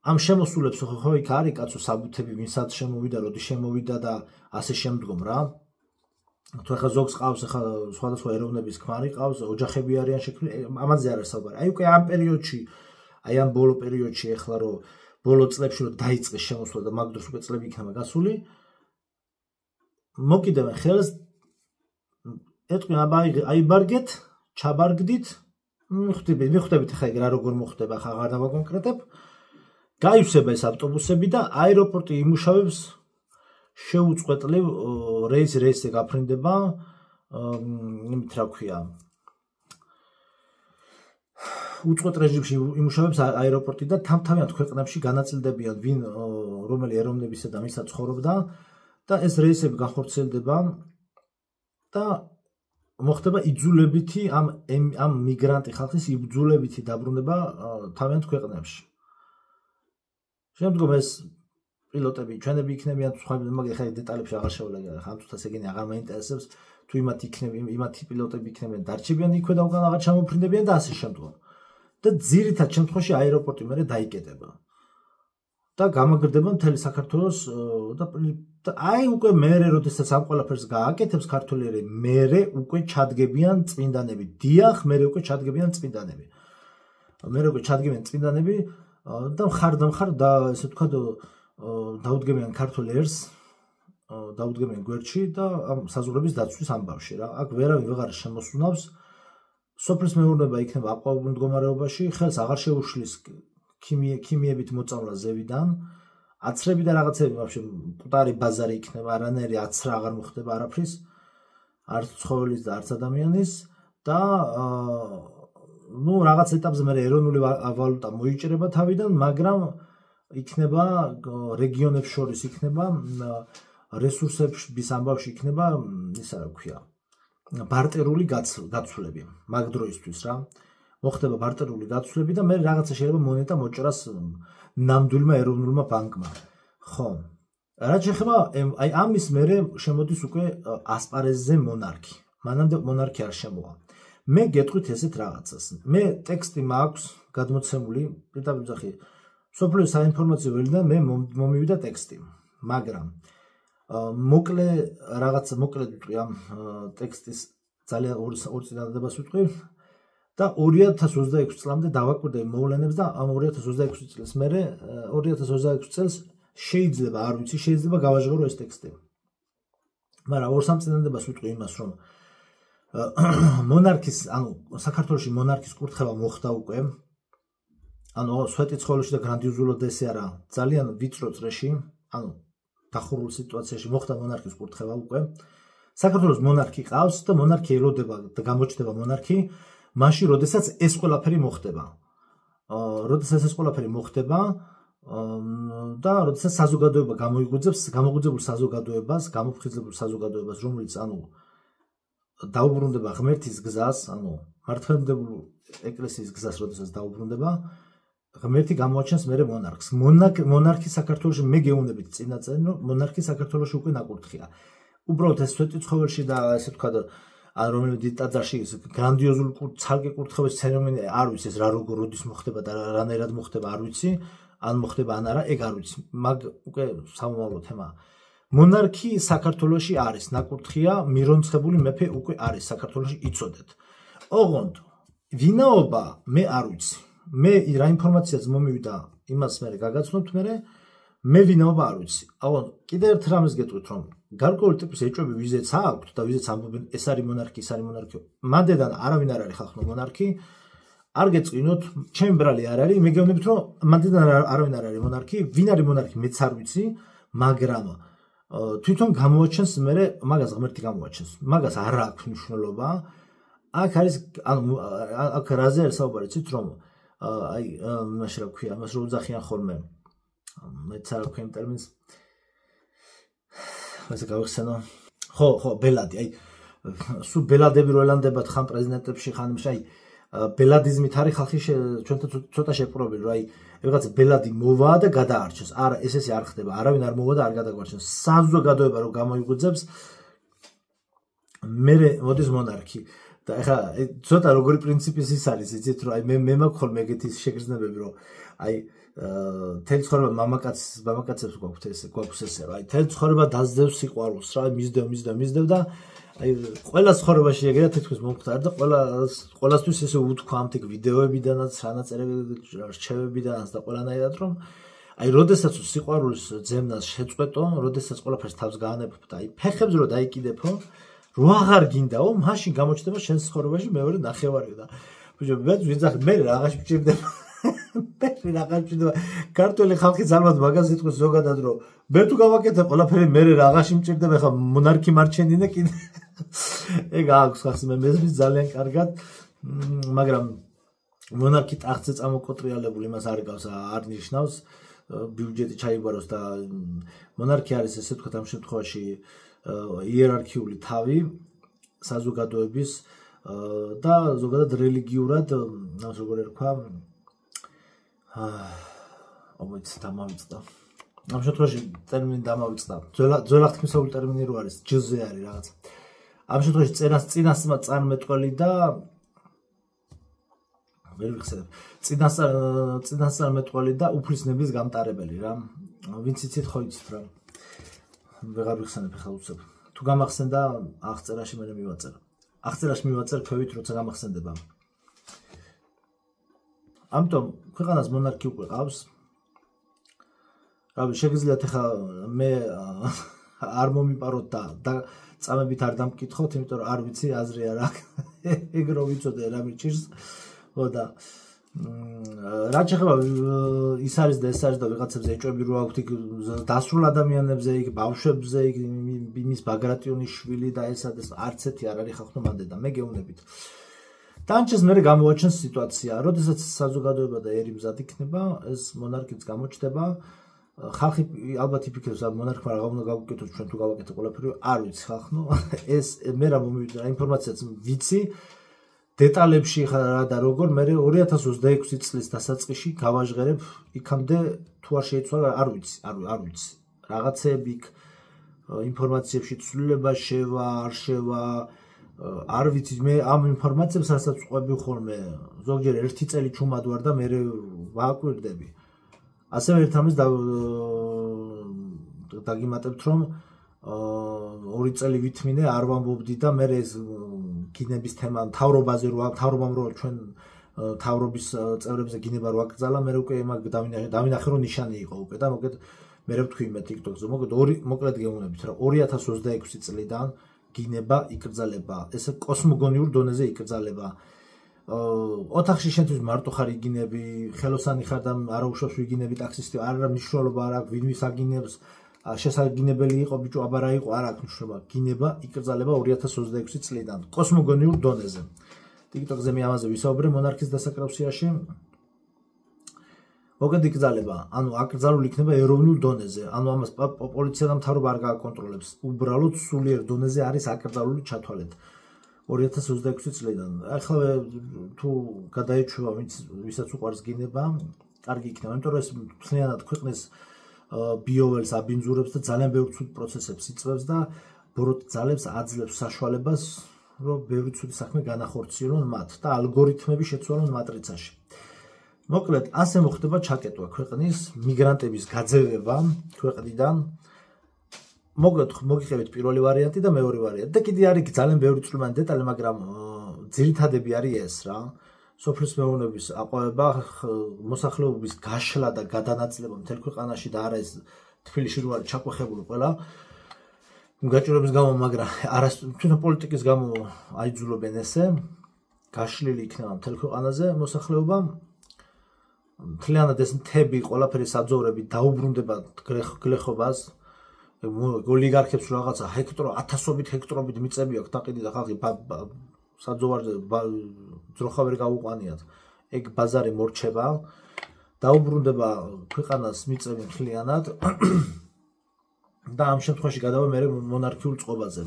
ამ შემოსულებს ხო იქ არის კაცო საბუთები, ვინცაც შემოვიდა, როდი შემოვიდა და ასე შემდგომ რა. თუ ახლა ზოგს ყავს, ახლა სხვადასხვა ეროვნების ქმარი ყავს, ოჯახები არიან შექმნილი, ამაზე არ არის საუბარი. აი უკვე ამ პერიოდში, აი ამ ბოლო პერიოდში ახლა რომ ბოლო წლებში რომ დაიწყეს შემოსვლა და მაგ დროს უკვე წლები იქნება გასული, მოკიდებენ ხელს, ეთქვი აიბარგეთ, ჩაბარგდით, მიხვდებით ახლა ეგ რა როგორ მოხდება, ახლა აღარ დავაკონკრეტებ. გაივსება ეს ავტობუსები და აეროპორტი იმუშავებს შეუწყვეტლივ რეისზე გაფრინდება, იმით რა ქვია, უწყვეტ რეჟიმში იმუშავებს აეროპორტი და თავთავიანთ ქვეყნებში განაწილდებიან ვინ რომელი ეროვნებისა და ვინსაც ცხოვრობდა და ეს რეისები განხორციელდება და მოხდება იძულებითი ამ მიგრანტი ხალხის იძულებითი დაბრუნება თავიანთ ქვეყნებში. შემდგომ ეს პილოტები ჩვენები იქნებიან, მაგრამ ხა დეტალებში აღარ შევლაგე, ხა ამ თუთას ეგენი აღარ მაინტერესებს, თუ იმათი პილოტები იქნებიან დარჩებიან იქვე და უკან აღარ ჩამოფრინდებიან და ასე შემდგომ. და ძირითად შემთხვევაში აეროპორტი მერე დაიკეტება. და გამაგრდება მთელი საქართველოს და აი უკვე მერე როდესაც ამ ყველაფერს გააკეთებს ქართველები, მერე უკვე ჩადგებიან წმინდანები. დიახ, მერე უკვე ჩადგებიან წმინდანები. და მხარ და ესე ვთქვათ, დაუდგებიან ქართულ ერს, დაუდგებიან გვერდში და ამ საზღვრების დაცვის ამბავში რა. აქ ვერავინ ვეღარ შემოსუნავს. სოფლის მეურნეობა იქნება აპყრობილ მდგომარეობაში, ხელს აღარ შეუშლის ქიმიებით მოწამლა ზევიდან, აცრები და რაღაცები ვაფშე მკვდარი ბაზარი იქნება, არანაირი აცრა აღარ მოხდება არაფრის, არც ცხოველის და არც ადამიანის და რაღაც ეტაპზე მე ეროვნული ვალუტა მოიჭრება თავიდან, მაგრამ იქნება რეგიონებს შორის იქნება რესურსების ამბავში იქნება ისა რა ქვია, ბარტერული გაცვლები მაგ დროისთვის რა. მოხდება ბარტერული გაცვლები და მე რაღაცა შეიძლება მონეტა მოჭრას ნამდვილმა ეროვნულმა ბანკმა. ხო. რაც შეეხება აი ამის მერე შემოდის უკვე ასპარეზზე მონარქი. მანამდე მონარქი არ შემოვა. მე გეტყვით ესეთ რაღაცას. მე ტექსტი მაქვს გადმოცემული, პირდაპირ ვძახი სოფლის საინფორმაციო ველიდან მე მომივიდა ტექსტი, მაგრამ მოკლე ვიტყვი ამ ტექსტის ძალიან ორ წინადადებას ვიტყვი და 2026 წლამდე დავაკვირდები მოვლენებს და ამ 2026 წელს მერე 2026 წელს შეიძლება, არ ვიცი, შეიძლება გავაჟღერო ეს ტექსტი. მაგრამ ორ-სამ წინადადებას ვიტყვი იმას, რომ მონარქის, ანუ საქართველოში მონარქის კურთხევა მოხდა უკვე. ანუ სვეტიცხოველში და გრანდიოზულად ესე არა, ძალიან ვიწრო წრეში, ანუ დახურულ სიტუაციაში მოხდა მონარქის კურთხევა უკვე საქართველოს მონარქი ყავს და მონარქი ელოდება და გამოჩნდება მონარქი მაშინ, როდესაც ეს ყველაფერი მოხდება. როდესაც ეს ყველაფერი მოხდება და როდესაც საზოგადოება გამოგვიძებულ საზოგადოებას, გამოფხიზლებულ საზოგადოებას, რომელიც დაუბრუნდება ღმერთის გზას, მართლმადიდებლური ეკლესიის გზას, როდესაც დაუბრუნდება, ღმერთი გამოაჩენს მერე მონარქს. მონარქი საქართველოში მე გეუბნებით წინა წელი, რომ მონარქი საქართველოში უკვე ნაკურთხია. უბრალოდ ეს სვეტიცხოველში და ესე ვთქვა ან რომელიმე დიდ ტაძარში გრანდიოზული ცალკე კურთხევის ცერემონია არ ვიცი ეს რა როგორ როდის მოხდება და რანაირად მოხდება არ ვიცი, ან მოხდება ან არა, ეგ არ ვიცი. მაგ უკვე სამომავლო თემაა. მონარქი საქართველოში არის, ნაკურთხია, მირონცხებული მეფე უკვე არის საქართველოში, იცოდეთ. ოღონდ ვინაობა მე არ ვიცი. მე რა ინფორმაციაც მომივიდა იმას მე გაგაცნობთ მე ვინაობა არ ვიცი. ოღონდ კიდევ ერთ რამეს გეტყვით, რომ გარკვეული ტიპის ეჭვები ვიზეც აქვთ და ვიზეც ამბობენ ეს არის მონარქი, ეს არის მონარქი. მანდედან არავინ არ არის ხალხო მონარქი. არ გეწყინოთ, ჩემი ბრალი არ არის, მე გეუბნებით, რომ მანდედან არავინ არ არის მონარქი, ვინ არის მონარქი მეც არ ვიცი, მაგრამ თვითონ გამოაჩენს მე მაგას ღმერთი გამოაჩენს. მაგას არ აქვს მნიშვნელობა. აქ არის აქ რაზე არის საუბარი, ცით რომ აი მაშინ რა ქვია, მას რო უძახიან ხოლმე. მეც არ აქვს იმ ტერმინს. ასე გავიხსენო. ხო, ბელადი, აი სულ ბელადები რო ელანდებათ ხან პრეზიდენტებში, ხან აი ბელადიზმით არის ხალხი ჩვენთან ცოტა შეპყრობილი, რომ აი ვიღაცა ბელადი მოვა და გადაარჩენს. არა, ესე არ ხდება. არავინ არ მოვა და არ გადაგვარჩენს. საზოგადოება რო გამოიგვიძებს, მე მოდის მონარქი. და ეხლა ცოტა როგორი პრინციპის ის არის, იცით რომ აი მე მაქვს ხოლმე ეგეთი შეგრძნებები, რომ აი თელ ცხოვრება მამაკაცებს გვაქვს ესე, აი თელ ცხოვრება დაძდევს სიყვარულს, რა მისდევ და აი ყველა ცხოვრებაში ეგრეა თითქოს მომხდარ და ყველასთვის ესე უთქვა ამ თქ ვიდეოებიდანაც, რანაწერები, რჩევებიდანაც და ყველანაირად რომ აი როდესაც სიყვარულის ძემნას შეწყვეტო, როდესაც ყველაფერს თავს გაანებებ და აი ფეხებს რო დაიკიდებო, რო აღარ გინდაო, მაშინ გამოჩნდება შენს ცხოვრებაში მეორე ნახევარი და ბიჭო, მე რაღაცი მჭირდება. მე რაღაც მჭირდება. ქართველი ხალხიც ალბათ მაგას იტყვის ზოგადად, რომ მე თუ გავაკეთებ ყველაფერი მე რაღაცი მჭირდება, ხა მონარქი მარჩენდინე კიდე. ეგ აქვს ხალხს მე მესმის ძალიან კარგად, მაგრამ მონარქი ტახტზე წამოკოტრიალებული იმას არ გავს, არ ნიშნავს ბიუჯეტი ჩაიბაროს და მონარქი არის ესე ვთქვათ ამ შემთხვევაში იერარქიული თავი საზოგადოების და ზოგადად რელიგიურად ამას როგორ ერქვა დამავიწყდა. ამ შემთხვევაში ტერმინი დამავიწყდა. ძველახთმისეული ტერმინი რო არის, ჯზე არის რაღაც. ამ შემთხვევაში წინასწარმეტყველი და ვერ ვიხსენებ. წინასწარმეტყველი და უფლისნების გამტარებელი რა. ვინც იცით ხო იცით რა. ვეღარ ვიხსენებ ახლა უცებ. თუ გამახსენდა აღწერაში მე მივაწერ. აღწერაში მივაწერ ქვევით როცა გამახსენდება. ამიტომ ქვეყანას მონარქი უკვე ყავს. რავი, შეგიძლიათ ახლა მე არ მომიპაროთ და წამებით არ დამკითხოთ, იმიტომ რომ არ ვიცი აზრი არ აქვს. ეგ რო ვიცოდე რა მიჭირს. ხო და რა შეიძლება ის არის და ეს არის და ვიღაცებზე ეჭვები რო აქვთ იქ დასრულ ადამიანებზე, იქ ბავშვებზე, იქ იმის ბაგრატიონის შვილი და ესა და არც ერთი არ არის ხალხო მანდედა. მე გეუბნებით. დანჩეს მე გამოაჩენს სიტუაცია, როდესაც საზოგადოება და ერი მზად იქნება, ეს მონარქიც გამოჩნდება. ხალხი ალბათ იფიქრებს, რომ მონარქმა რა უნდა გავუკეთოთ, ჩვენ თუ გავაკეთე ყველაფერი, არ ვიცი ხალხო. ეს მე რა მომივიდა, რა ინფორმაციაც ვიცი. დეტალებში რა და როგორ მე 2026 წლის დასაწყისში გავაჟღერებ იქამდე თუ არ შეიცვალა არ ვიცი რაღაცეები იქ ინფორმაციებში ცვლილება შევა არ შევა არ ვიცი მე ამ ინფორმაციებს რასაც ყვები ხოლმე ზოგჯერ ერთი წელი ჩუმად ვარ და მე ვაკვირდები ასევე ერთ ამის დაგიმატებთ რომ 2 წელი ვითმინე არ ვამბობდი და მე ეს გინების თემა მთავრობაზე მთავრობამ რო ჩვენ მთავრობის წევრებზე გინება რო აკრძალა მე უკვე მაგ დავინახე რომ ნიშანი იყო უკვე და მოკეთ მე ვთქვი მე TikTok-ზე მოკლედ გეუბნებით რომ 2026 წლიდან გინება იკრძალება ესე კოსმოგონიურ დონეზე იკრძალება ოთახში შენთვის მარტო ხარ იგინები ხელოსანი ხარ და არა უშავს ვიგინები ტაქსისტი არა მნიშვნელობა არ აქვს ვინ ვის აგინებს შესაძლებელი იყო ბიჭო აბარა იყო არ აქვს მნიშვნელობა გინება იკრძალება 2026 წლიდან კოსმოგონიურ დონეზე TikTok-ზე მე ამაზე ვისაუბრე მონარქის დასაკრავსიაში მოგეთ იკრძალება ანუ აკრძალული იქნება ეროვნულ დონეზე ანუ ამას პოლიცია და მთავრობა არ გააკონტროლებს უბრალოდ სულიერ დონეზე არის აკრძალული ჩათვალეთ 2026 წლიდან ახლა თუ გადაეჩვევა ვისაც უყვარს გინება კარგი იქნება იმიტომ რომ ეს მთლიანად ქვეყნის ბიოველს აბინძურებს და ძალიან ბევრ ცუდ პროცესებს იწვევს და ბოროტ ძალებს აძლევს საშუალებას რომ ბევრი ცუდი საქმე განახორციელონ მათ და ალგორითმები შეცვალონ მატრიცაში მოკლედ ასე მოხდება ჩაკეტვა ქვეყნის მიგრანტების გაძევება ქვეყნიდან მოგიხევით პირველი ვარიანტი და მეორე ვარიანტი და კიდე არის ძალიან ბევრი წვრილმანი დეტალი მაგრამ ძირითადები არის ეს რა სოფლის მეურნეობის აყვავება მოსახლეობის გაშლა და გადანაწილება მთელ ქვეყანაში და არა ეს თბილისში რო არის ჩაყვეხებული ყველა გაჭირების გამო მაგრამ თვითონ პოლიტიკის გამო აიძულებენ ესე გაშლილი იქნება მთელ ქვეყანაზე მოსახლეობა მთლიანად ეს მთები ყველაფერი საძოვრები დაუბრუნდება გლეხობას ოლიგარქებს რაღაცა ათასობით ჰექტრობით მიწები აქვს დაყიდი და ხალხი საძოვარზე ძროხავერ გაუყვანიათ ეგ ბაზარი მორჩება დაუბრუნდება ქვეყანას მიწები მთლიანად და ამ შემთხვევაში გადავა მე მონარქიულ წყობაზე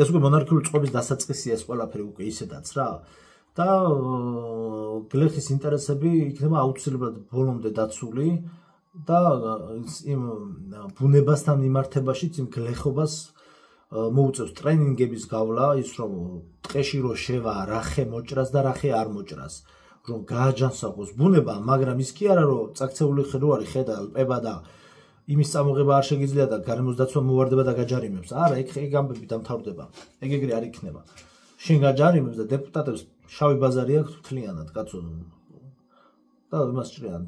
ეს უკვე მონარქიული წყობის დასაწყისია ეს ყველაფერი უკვე ისედაც რა და გლეხის ინტერესები იქნება აუცილებლად ბოლომდე დაცული და იმ ბუნებასთან მიმართებაშიც იმ გლეხობას მოუწევს ტრენინგების გავლა ის რომ ტყეში რო შევა რახე მოჭრას და რახე არ მოჭრას რომ გააჯანსაღოს ბუნება მაგრამ ის კი არა რომ წაქცეული ხე რო არის ხე და პება და იმის წამოღება არ შეგიძლია და გარემოს დაცვა მოვარდება და გაჯარიმებს არა ეგ ამბები დამთავრდება ეგ ეგრე არ იქნება შენ გაჯარიმებს და დეპუტატებს შავი ბაზარი აქვს მთლიანად კაცო და იმას ჭრიან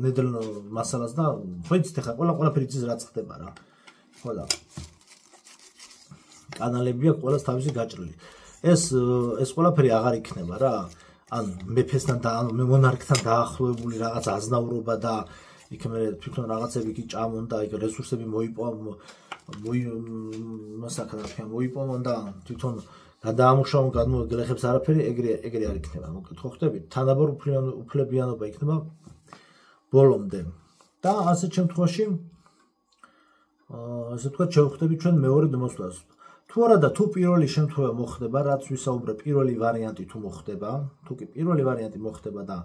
ნედლ მასალას და ვიცით ხა ყველაფერი იცის რაც ხდება რა ყველა კანალები აქვს ყველას თავისი გაჭრილი ეს ყველაფერი აღარ იქნება რა ან მეფესთან და ან მონარქთან დაახლოებული რაღაც აზნაურობა და იქ მე თვითონ რაღაცები კი ჭამონ და იქ რესურსები მოიპოვონ და თვითონ გადაამუშავონ გადმოგლეხებს არაფერი ეგრე არ იქნება მოკლედ ხო ხდებით თანაბარ უფლებიანობა იქნება ბოლომდე და ასეთ შემთხვევაში ასე თქვა შევხვდები ჩვენ მეორე მოსვლას თუ არა და თუ პირველი შემთხვევა მოხდება რაც ვისაუბრე პირველი ვარიანტი თუ მოხდება თუ კი პირველი ვარიანტი მოხდება და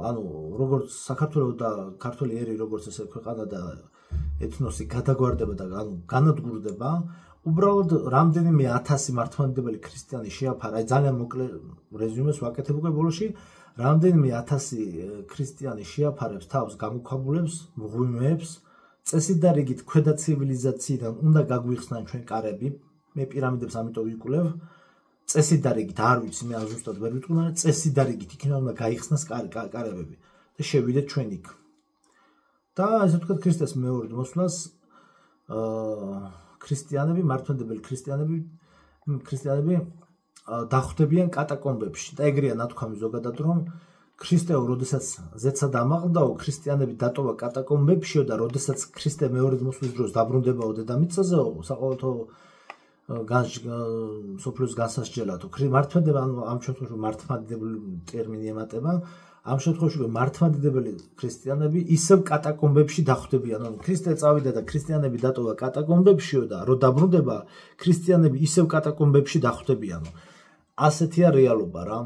ანუ როგორც საქართველოს და ქართული ერი როგორც ესე ქვეყანა და ეთნოსი გადაგვარდება და ანუ განადგურდება უბრალოდ რამდენიმე 1000 მართლმადიდებელი ქრისტიანი შეაფარა აი ძალიან მოკლე რეზიუმეს ვაკეთებ უკვე ბოლოში რამდენიმე 1000 ქრისტიანი შეაფარებს თავს გამოქვაბულებს მღვიმეებს წესით და რიგით ქვედა ცივილიზაციიდან უნდა გაგვიხსნან ჩვენ კარები მე პირამიდებს ამიტომ ვიკვლევ წესით და რიგით არ ვიცი მე ზუსტად ვერ ვიტყვი მაგრამ წესით და რიგით იქნება უნდა გაიხსნას კარებები და შევიდეთ ჩვენ იქ და ესე ვთქვათ ქრისტეს მეორე მოსვლას ქრისტიანები მართლმადიდებელი ქრისტიანები დახვდებიან კატაკომბებში და ეგრეა ნათქვამი ზოგადად რომ ქრისტეო როდესაც ზეცა დამაღლდაო ქრისტიანები დატოვა კატაკომბებშიო და როდესაც ქრისტე მეორე მოსვლის დროს დაბრუნდებაო დედამიწაზეო საყოველთაო სოფლის განსასჯელად მართლმადიდებელი ამ შემთხვევაში მართლმადიდებელი ტერმინი ემატება ამ შემთხვევაში მართლმადიდებელი ქრისტიანები ისევ კატაკომბებში დახვდებიან ანუ ქრისტე წავიდა და ქრისტიანები დატოვა კატაკომბებშიო და რო დაბრუნდება ქრისტიანები ისევ კატაკომბებში დახვდებიან ასეთია რეალობა რა